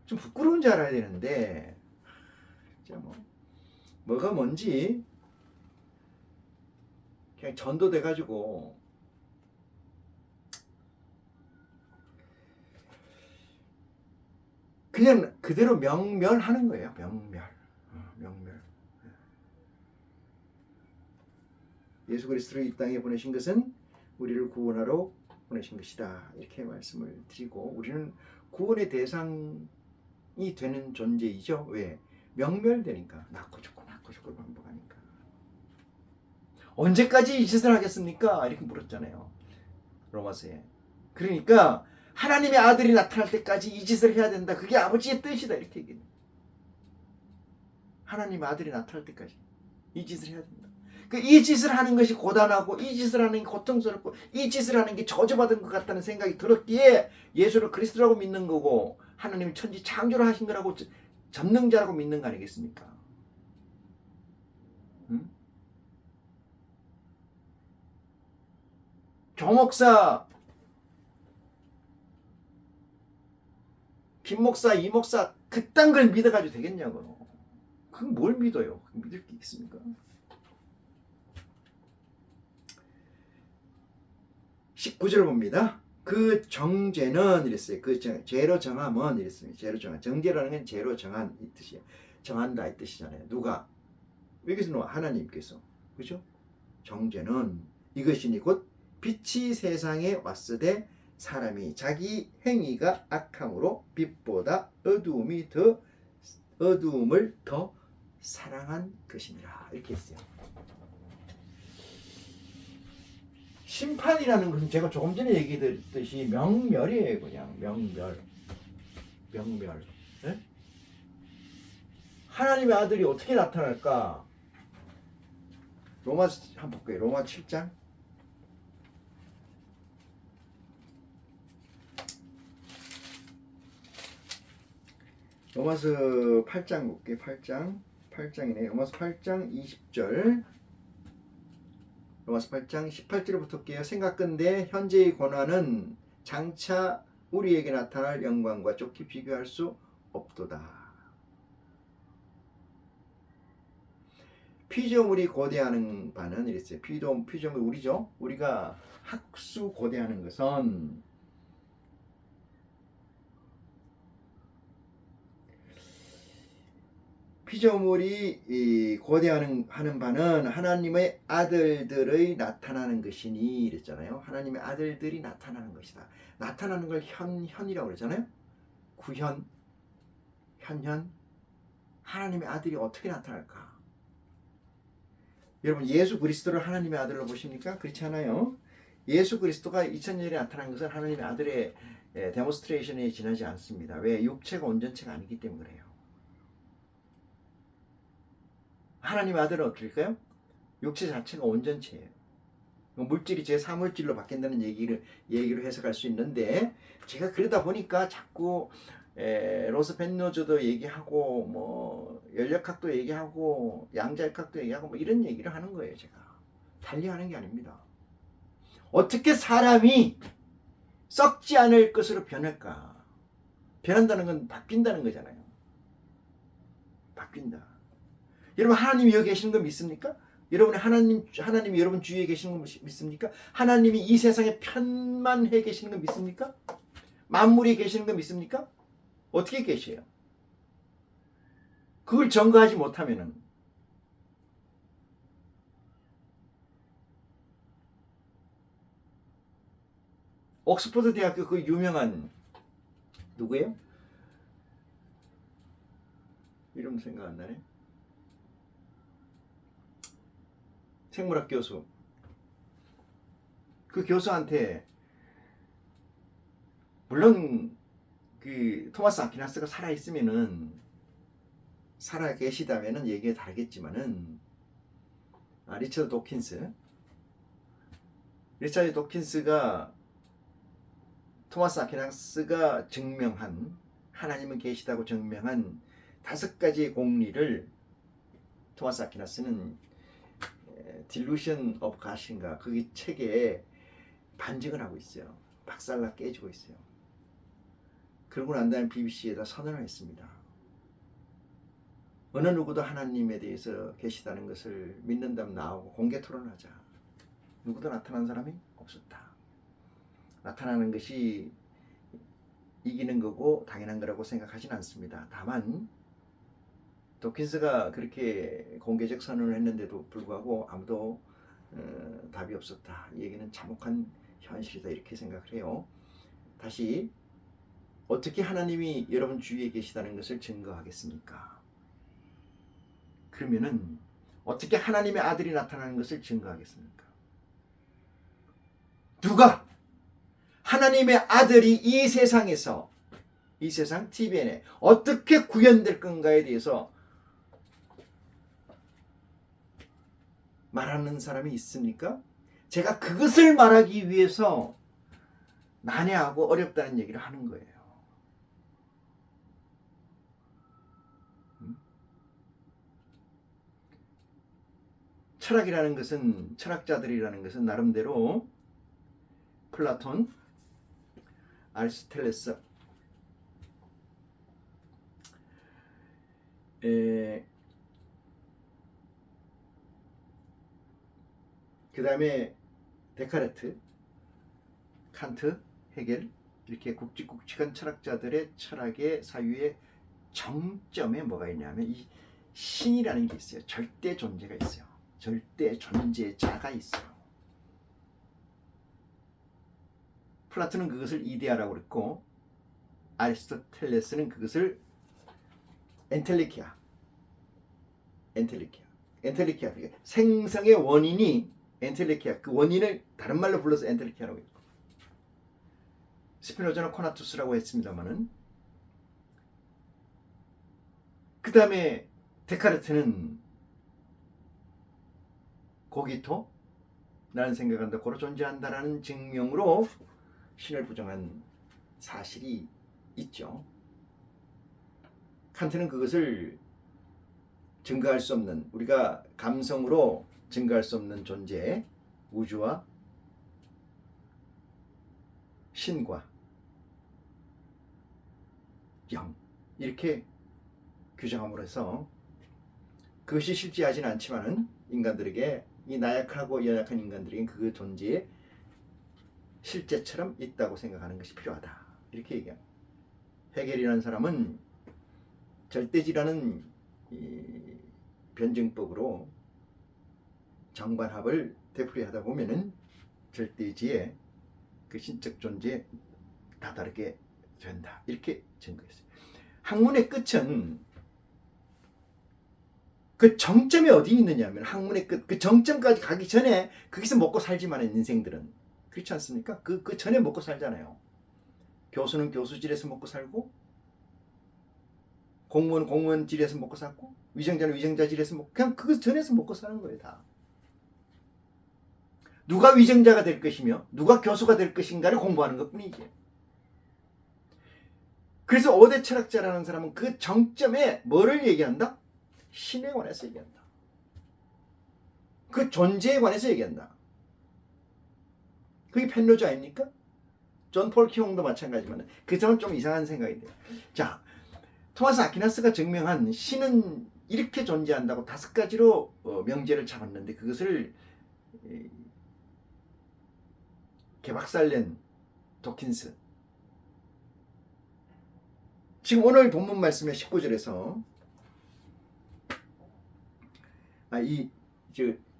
Speaker 1: 좀 부끄러운 줄 알아야 되는데 진짜 뭐가 뭔지 그냥 전도돼가지고 그냥 그대로 명멸하는 거예요. 명멸. 예수 그리스도를 이 땅에 보내신 것은 우리를 구원하러 보내신 것이다. 이렇게 말씀을 드리고 우리는 구원의 대상이 되는 존재이죠. 왜? 명멸되니까. 낳고 죽고 반복하니까. 언제까지 이 짓을 하겠습니까? 이렇게 물었잖아요. 로마서에. 그러니까 하나님의 아들이 나타날 때까지 이 짓을 해야 된다. 그게 아버지의 뜻이다. 이렇게 얘기해요. 하나님의 아들이 나타날 때까지 이 짓을 해야 된다. 이 짓을 하는 것이 고단하고 이 짓을 하는 게 고통스럽고 이 짓을 하는 게 저주받은 것 같다는 생각이 들었기에 예수를 그리스도라고 믿는 거고 하나님이 천지 창조를 하신 거라고 전능자라고 믿는 거 아니겠습니까? 응? 조목사, 김목사, 이목사 그딴 걸 믿어가지고 되겠냐고. 그건 뭘 믿어요? 믿을 게 있습니까? 19절 봅니다. 그 정죄는 이랬어요. 그 죄로 정함은 이랬습니다. 죄로 정한. 정죄라는 건 죄로 정한 이 뜻이에요. 정한다 이 뜻이잖아요. 누가? 여기서 하나님께서. 그죠? 정죄는 이것이니 곧 빛이 세상에 왔으되 사람이 자기 행위가 악함으로 빛보다 어두움을 더 사랑한 것이니라. 이렇게 했어요. 심판이라는 것은 제가 조금 전에 얘기했듯이 명멸이에요. 그냥 명멸. 네? 하나님의 아들이 어떻게 나타날까? 로마서 한번 볼게요. 로마 7장. 로마서 8장 볼게요. 8장이네. 로마서 8장 20절. 로마서 8장 18절부터 볼게요. 생각건대 현재의 고난은 장차 우리에게 나타날 영광과 쫓기 비교할 수 없도다. 피조물이 고대하는 바는 이랬어요. 피조물 우리죠. 우리가 학수 고대하는 것은 피조물이 고대하는 바는 하나님의 아들들의 나타나는 것이니 이랬잖아요. 하나님의 아들들이 나타나는 것이다. 나타나는 걸 현이라고 그러잖아요. 구현, 현현. 하나님의 아들이 어떻게 나타날까? 여러분 예수 그리스도를 하나님의 아들로 보십니까? 그렇지 않아요. 예수 그리스도가 2000년에 나타난 것은 하나님의 아들의 데몬스트레이션에 지나지 않습니다. 왜? 육체가 온전체가 아니기 때문에 그래요. 하나님의 아들은 어떨까요? 육체 자체가 온전체예요. 물질이 제3물질로 바뀐다는 얘기로 해석할 수 있는데 제가 그러다 보니까 자꾸 로스 벤노즈도 얘기하고 뭐 연력학도 얘기하고 양자역학도 얘기하고 뭐 이런 얘기를 하는 거예요. 제가 달리하는 게 아닙니다. 어떻게 사람이 썩지 않을 것으로 변할까? 변한다는 건 바뀐다는 거잖아요. 바뀐다. 여러분 하나님이 여기 계시는 거 믿습니까? 여러분이 하나님이 여러분 주위에 계시는 거 믿습니까? 하나님이 이 세상에 편만해 계시는 거 믿습니까? 만물이 계시는 거 믿습니까? 어떻게 계셔요? 그걸 증거하지 못하면은 옥스퍼드 대학교 그 유명한 누구예요? 이름 생각 안 나네. 생물학 교수. 그 교수한테 물론 그 토마스 아퀴나스가 살아 있으면은 살아 계시다면은 얘기가 다르겠지만은 리처드 도킨스가 토마스 아퀴나스가 증명한 하나님은 계시다고 증명한 5가지의 공리를 토마스 아퀴나스는 Delusion of God인가 그 책에 반증을 하고 있어요. 박살나 깨지고 있어요. 그러고 난 다음에 BBC에다 선언을 했습니다. 어느 누구도 하나님에 대해서 계시다는 것을 믿는다면 나오고 공개 토론하자. 누구도 나타난 사람이 없었다. 나타나는 것이 이기는 거고 당연한 거라고 생각하진 않습니다. 다만 도킨스가 그렇게 공개적 선언을 했는데도 불구하고 아무도 답이 없었다. 이 얘기는 참혹한 현실이다 이렇게 생각을 해요. 다시 어떻게 하나님이 여러분 주위에 계시다는 것을 증거하겠습니까? 그러면은 어떻게 하나님의 아들이 나타나는 것을 증거하겠습니까? 누가 하나님의 아들이 이 세상 TVN에 어떻게 구현될 건가에 대해서 말하는 사람이 있습니까? 제가 그것을 말하기 위해서 난해하고 어렵다는 얘기를 하는 거예요. 철학자들이라는 것은 나름대로 플라톤, 아리스토텔레스, 그 다음에 데카르트, 칸트, 헤겔 이렇게 굵직굵직한 철학자들의 철학의 사유의 정점에 뭐가 있냐면 이 신이라는 게 있어요. 절대 존재가 있어요. 절대 존재자가 있어요. 플라톤은 그것을 이데아라고 그랬고 아리스토텔레스는 그것을 엔텔리키아 그러니까 생성의 원인이 엔텔리키아 그 원인을 다른 말로 불러서 엔텔리키아라고 했고 스피노자는 코나투스라고 했습니다만은 그 다음에 데카르트는 고기토 나는 생각한다 고로 존재한다라는 증명으로 신을 부정한 사실이 있죠. 칸트는 그것을 증거할 수 없는 우리가 감성으로 증거할 수 없는 존재 우주와 신과 영, 이렇게 규정함으로 해서 그것이 실제하지는 않지만은 인간들에게, 이 나약하고 연약한 인간들에게 그 존재에 실제처럼 있다고 생각하는 것이 필요하다, 이렇게 얘기합니다. 헤겔이라는 사람은 절대지라는 이 변증법으로 정반합을 되풀이하다 보면은 절대지의 그 신적 존재에 다다르게 된다, 이렇게 증거했어요. 학문의 끝은 그 정점이 어디 있느냐면, 학문의 끝, 그 정점까지 가기 전에 거기서 먹고 살지만은 인생들은 그렇지 않습니까? 그 전에 먹고 살잖아요. 교수는 교수질에서 먹고 살고, 공무원은 공무원질에서 먹고 살고, 위정자는 위정자질에서 먹고, 그냥 그 전에서 먹고 사는 거예요, 다. 누가 위정자가 될 것이며 누가 교수가 될 것인가를 공부하는 것뿐이지. 그래서 5대 철학자라는 사람은 그 정점에 뭐를 얘기한다? 신에 관해서 얘기한다. 그 존재에 관해서 얘기한다. 그게 펜로즈 아닙니까? 존 폴 키옹도 마찬가지지만 그 점은 좀 이상한 생각이 돼요. 자, 토마스 아퀴나스가 증명한 신은 이렇게 존재한다고 5가지로 명제를 잡았는데, 그것을 개박살낸 도킨스, 지금 오늘 본문 말씀의 19절에서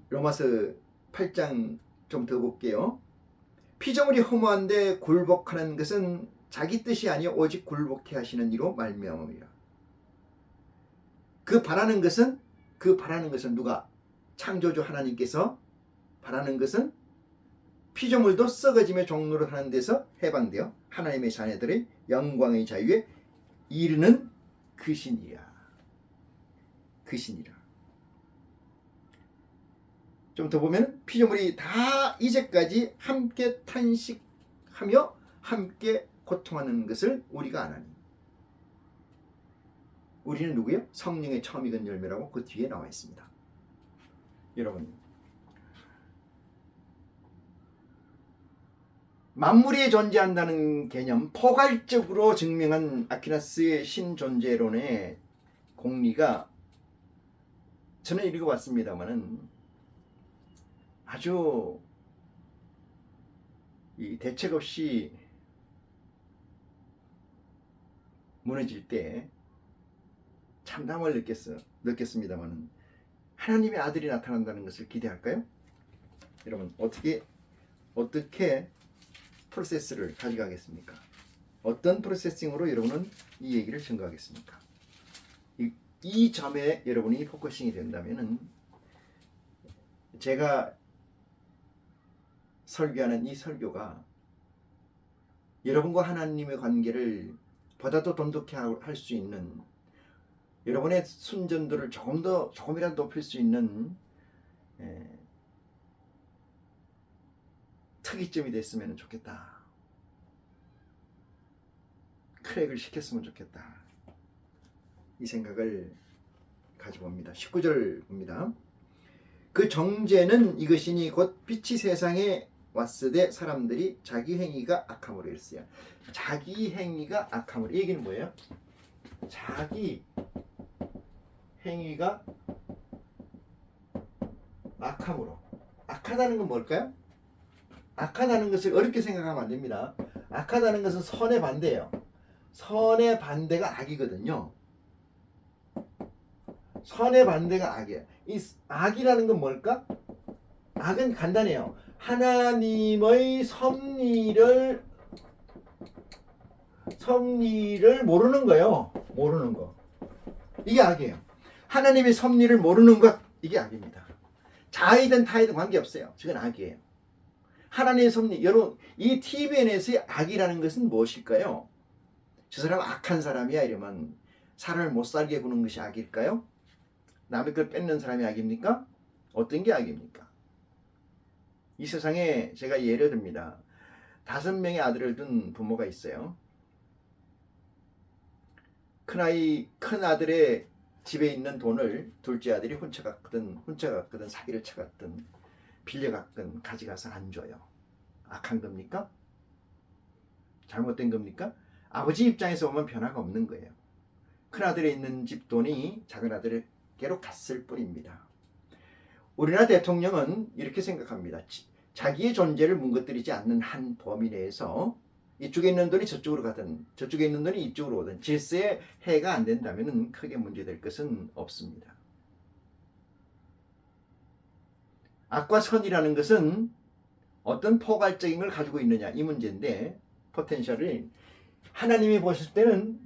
Speaker 1: 로마서 8장 좀 더 볼게요. 피조물이 허무한데 굴복하는 것은 자기 뜻이 아니요 오직 굴복해 하시는 이로 말미암음이라. 그 바라는 것은 누가? 창조주 하나님께서 바라는 것은 피조물도 썩어짐의 종로를 하는 데서 해방되어 하나님의 자녀들의 영광의 자유에 이르는 그 신이라. 그 신이라. 좀 더 보면 피조물이 다 이제까지 함께 탄식하며 함께 고통하는 것을 우리가 아나니. 우리는 누구예요? 성령의 처음 익은 열매라고 그 뒤에 나와 있습니다. 여러분, 만물이 존재한다는 개념, 포괄적으로 증명한 아퀴나스의 신존재론의 공리가 저는 읽어봤습니다만은 아주 이 대책 없이 무너질 때 참담을 느꼈습니다만은 하나님의 아들이 나타난다는 것을 기대할까요? 여러분, 어떻게 프로세스를 가져가겠습니까? 어떤 프로세싱으로 여러분은 이 얘기를 증거하겠습니까? 이 점에 여러분이 포커싱이 된다면은 제가 설교하는 이 설교가 여러분과 하나님의 관계를 보다도 돈독히 할 수 있는, 여러분의 순전도를 조금이라도 높일 수 있는 특이점이 됐으면 좋겠다. 크랙을 시켰으면 좋겠다. 이 생각을 가져봅니다. 19절 봅니다. 그 정죄는 이것이니 곧 빛이 세상에 왔으되 사람들이 자기 행위가 악함으로 일으켰어요. 자기 행위가 악함으로, 이 얘기는 뭐예요? 자기 행위가 악함으로. 악하다는 건 뭘까요? 악하다는 것을 어렵게 생각하면 안 됩니다. 악하다는 것은 선의 반대예요. 선의 반대가 악이거든요. 선의 반대가 악이에요. 이 악이라는 건 뭘까? 악은 간단해요. 하나님의 섭리를 모르는 거예요. 모르는 거. 이게 악이에요. 하나님의 섭리를 모르는 것, 이게 악입니다. 자이든 타이든 관계없어요. 그건 악이에요. 하나님의 섭리, 여러분, 이 TVN에서의 악이라는 것은 무엇일까요? 저 사람 악한 사람이야 이러면 사람을 못 살게 구는 것이 악일까요? 남의 걸 뺏는 사람이 악입니까? 어떤 게 악입니까? 이 세상에 제가 예를 듭니다. 5명의 아들을 둔 부모가 있어요. 큰 아들의 집에 있는 돈을 둘째 아들이 훔쳐갔거든, 사기를 쳐갔든, 빌려갔건 가져가서 안 줘요. 악한 겁니까? 잘못된 겁니까? 아버지 입장에서 보면 변화가 없는 거예요. 큰아들이 있는 집 돈이 작은아들에게로 갔을 뿐입니다. 우리나라 대통령은 이렇게 생각합니다. 자기의 존재를 뭉거뜨리지 않는 한 범위 내에서 이쪽에 있는 돈이 저쪽으로 가든 저쪽에 있는 돈이 이쪽으로 오든 질서에 해가 안 된다면 크게 문제될 것은 없습니다. 악과 선이라는 것은 어떤 포괄적인 걸 가지고 있느냐 이 문제인데 포텐셜이 하나님이 보실 때는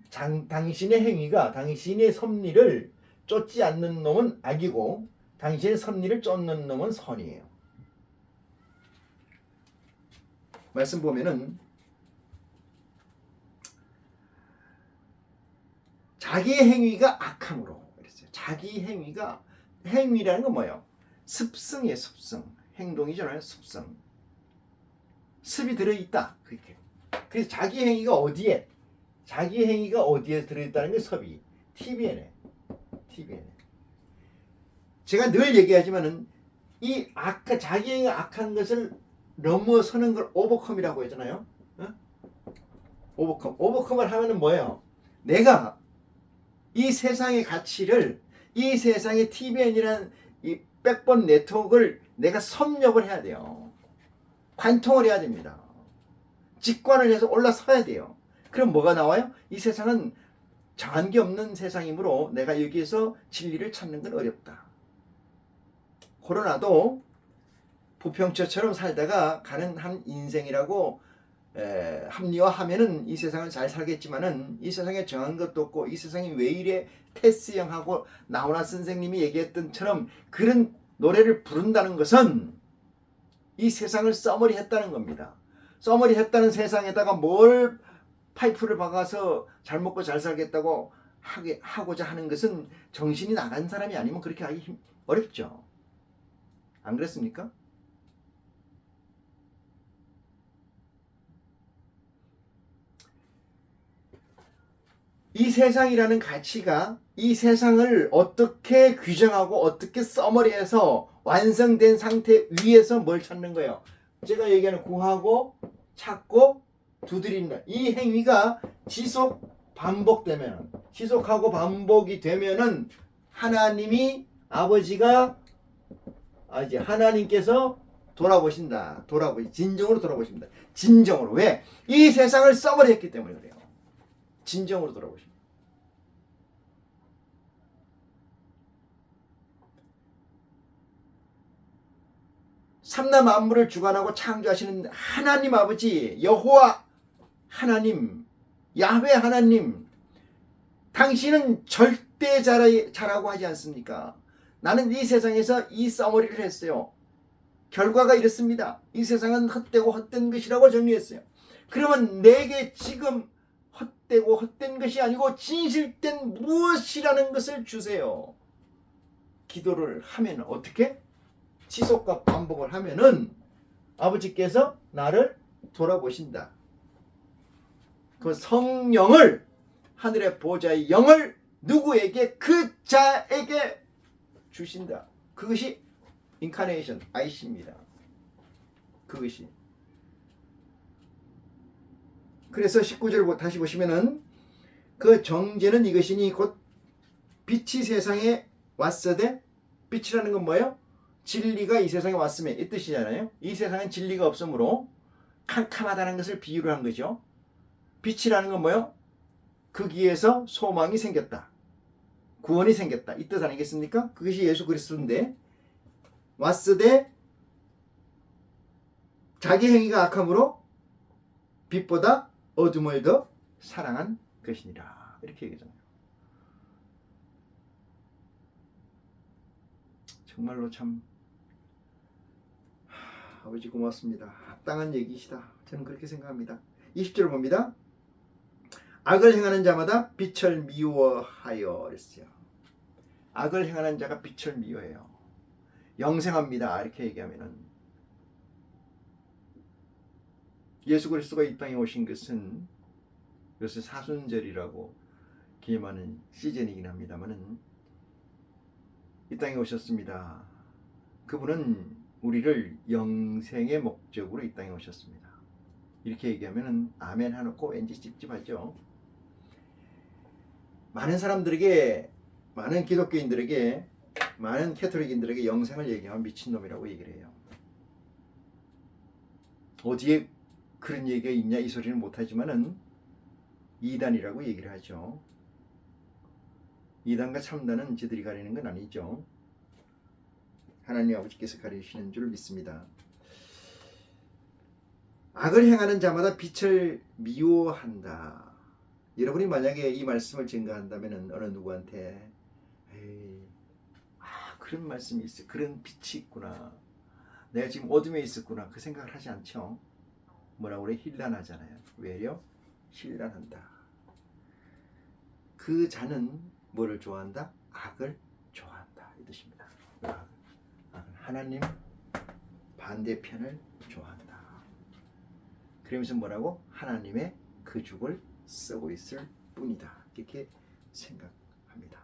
Speaker 1: 당신의 행위가 당신의 섭리를 쫓지 않는 놈은 악이고 당신의 섭리를 쫓는 놈은 선이에요. 말씀 보면은 자기의 행위가 악함으로 그랬어요. 자기 행위라는 건 뭐예요? 습성이에요. 습성. 행동이잖아요. 습성. 습이 들어있다. 그렇게. 그래서 자기 행위가 어디에 들어있다는 게 섭이. TBN에. 제가 늘 얘기하지만은 이 자기 행위가 악한 것을 넘어서는 걸 오버컴이라고 하잖아요. 어? 오버컴을 하면은 뭐예요? 내가 이 세상의 가치를 이 세상의 TBN이라는 이 백번 네트워크를 내가 섭렵을 해야 돼요. 관통을 해야 됩니다. 직관을 해서 올라서야 돼요. 그럼 뭐가 나와요? 이 세상은 정한 게 없는 세상이므로 내가 여기에서 진리를 찾는 건 어렵다. 코로나도 부평처처럼 살다가 가는 한 인생이라고 합리화하면은 이 세상을 잘 살겠지만은 이 세상에 정한 것도 없고 이 세상이 왜 이래 테스형하고 나훈아 선생님이 얘기했던처럼 그런 노래를 부른다는 것은 이 세상을 써머리 했다는 겁니다. 써머리 했다는 세상에다가 뭘 파이프를 박아서 잘 먹고 잘 살겠다고 하고자 하는 것은 정신이 나간 사람이 아니면 그렇게 하기 어렵죠. 안 그렇습니까? 이 세상이라는 가치가 이 세상을 어떻게 규정하고 어떻게 써머리해서 완성된 상태 위에서 뭘 찾는 거예요? 제가 얘기하는 구하고 찾고 두드린다. 이 행위가 지속하고 반복이 되면은 하나님이 아버지가 이제 하나님께서 진정으로 돌아보십니다. 진정으로. 왜? 이 세상을 써버렸기 때문에 그래요. 진정으로 돌아보십니다. 삼라 만물을 주관하고 창조하시는 하나님 아버지 여호와 하나님 야훼 하나님 당신은 절대 잘하고 하지 않습니까? 나는 이 세상에서 이 써머리를 했어요. 결과가 이렇습니다. 이 세상은 헛되고 헛된 것이라고 정리했어요. 그러면 내게 지금 헛되고 헛된 것이 아니고 진실된 무엇이라는 것을 주세요. 기도를 하면 어떻게? 지속과 반복을 하면은 아버지께서 나를 돌아보신다. 그 성령을 하늘의 보좌의 영을 누구에게? 그 자에게 주신다. 그것이 인카네이션 IC입니다. 그것이. 그래서 19절 다시 보시면은 그 정죄는 이것이니 곧 빛이 세상에 왔으되 빛이라는 건 뭐예요? 진리가 이 세상에 왔으면 이 뜻이잖아요. 이 세상엔 진리가 없으므로 캄캄하다는 것을 비유를 한 거죠. 빛이라는 건 뭐예요? 거기에서 소망이 생겼다. 구원이 생겼다. 이 뜻 아니겠습니까? 그것이 예수 그리스도인데 왔으되 자기 행위가 악함으로 빛보다 어둠을 더 사랑한 것이니라. 이렇게 얘기하잖아요. 정말로 참 아버지 고맙습니다. 합당한 얘기시다. 저는 그렇게 생각합니다. 20절을 봅니다. 악을 행하는 자마다 빛을 미워하여 그랬어요. 악을 행하는 자가 빛을 미워해요. 영생합니다. 이렇게 얘기하면은 예수 그리스도가 이 땅에 오신 것은 요새 사순절이라고 기념하는 시즌이긴 합니다만은 이 땅에 오셨습니다. 그분은 우리를 영생의 목적으로 이 땅에 오셨습니다. 이렇게 얘기하면 아멘 해놓고 왠지 찝찝하죠. 많은 사람들에게, 많은 기독교인들에게, 많은 캐톨릭인들에게 영생을 얘기하면 미친놈이라고 얘기를 해요. 어디에 그런 얘기가 있냐 이 소리는 못하지만은 이단이라고 얘기를 하죠. 이단과 참단은 지들이 가리는 건 아니죠. 하나님 아버지께서 가리시는 줄 믿습니다. 악을 행하는 자마다 빛을 미워한다. 여러분이 만약에 이 말씀을 증거한다면 어느 누구한테 에이, 그런 말씀이 있어, 그런 빛이 있구나, 내가 지금 어둠에 있었구나, 그 생각을 하지 않죠. 뭐라고 그래? 힐난하잖아요. 왜요? 힐난한다. 그 자는 뭐를 좋아한다? 악을 좋아한다, 이 뜻입니다. 악은 하나님 반대편을 좋아한다. 그러면서 뭐라고? 하나님의 그 죽을 쓰고 있을 뿐이다, 이렇게 생각합니다.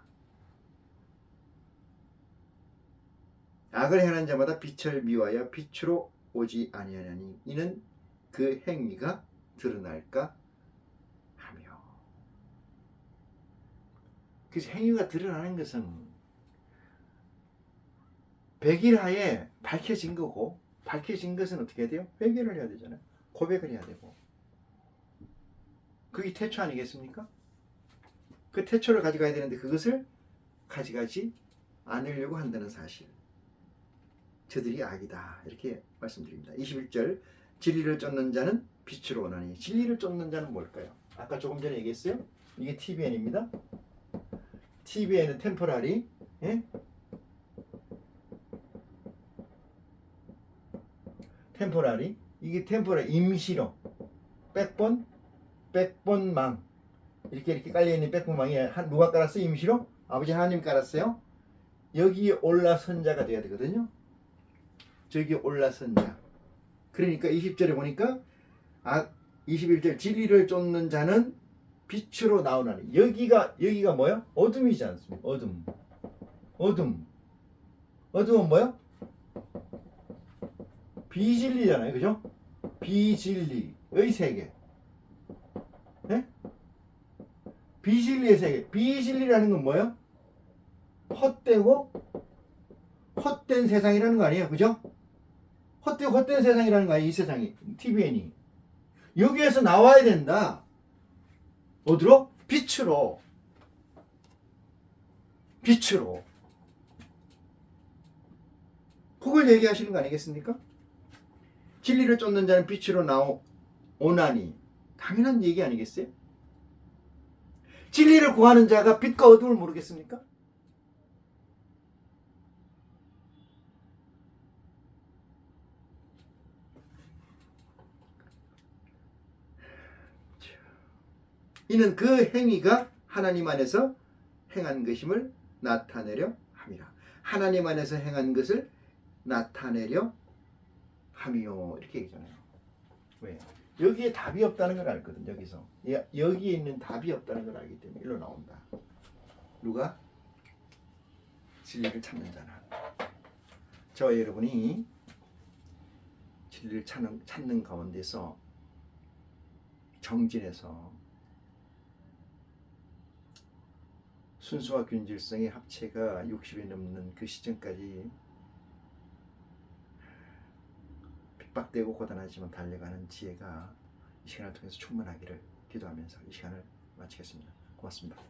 Speaker 1: 악을 행하는 자마다 빛을 미워하여 빛으로 오지 아니하나니 이는 그 행위가 드러날까 하며. 그래서 행위가 드러나는 것은 백일하에 밝혀진 거고, 밝혀진 것은 어떻게 해야 돼요? 회개를 해야 되잖아요. 고백을 해야 되고. 그게 태초 아니겠습니까? 그 태초를 가져가야 되는데 그것을 가져가지 않으려고 한다는 사실, 저들이 악이다, 이렇게 말씀드립니다. 21절, 진리를 쫓는 자는 빛으로 오나니. 진리를 쫓는 자는 뭘까요? 아까 조금 전에 얘기했어요. 이게 TBN입니다. TBN은 템포라리, 예? 템포라리, 이게 템포라리, 임시로, 백번망, 이렇게 깔려있는 백번망이 누가 깔았어요? 임시로? 아버지 하나님 깔았어요. 여기에 올라선 자가 돼야 되거든요. 저기 올라선 자. 그러니까 20절에 보니까 21절, 진리를 쫓는 자는 빛으로 나오나니. 여기가 뭐야? 어둠이지 않습니까? 어둠은 뭐야? 비진리잖아요, 그죠? 비진리의 세계. 네? 비진리의 세계. 비진리라는 건 뭐예요? 헛되고 헛된 세상이라는 거 아니에요, 그죠? 헛된 세상이라는 거 아니에요, 이 세상이. TVN이 여기에서 나와야 된다. 어디로? 빛으로. 그걸 얘기하시는 거 아니겠습니까? 진리를 쫓는 자는 빛으로 나오나니. 당연한 얘기 아니겠어요? 진리를 구하는 자가 빛과 어둠을 모르겠습니까? 이는 그 행위가 하나님 안에서 행한 것임을 나타내려 함이라. 하나님 안에서 행한 것을 나타내려 함이요, 이렇게 얘기잖아요. 왜? 여기에 답이 없다는 걸 알거든. 여기서 여기에 있는 답이 없다는 걸 알기 때문에 일로 나온다. 누가? 진리를 찾는 자는. 저와 여러분이 진리를 찾는 가운데서 정진해서 순수와 균질성의 합체가 60이 넘는 그 시점까지 핍박되고 고단하지만 달려가는 지혜가 이 시간을 통해서 충만하기를 기도하면서 이 시간을 마치겠습니다. 고맙습니다.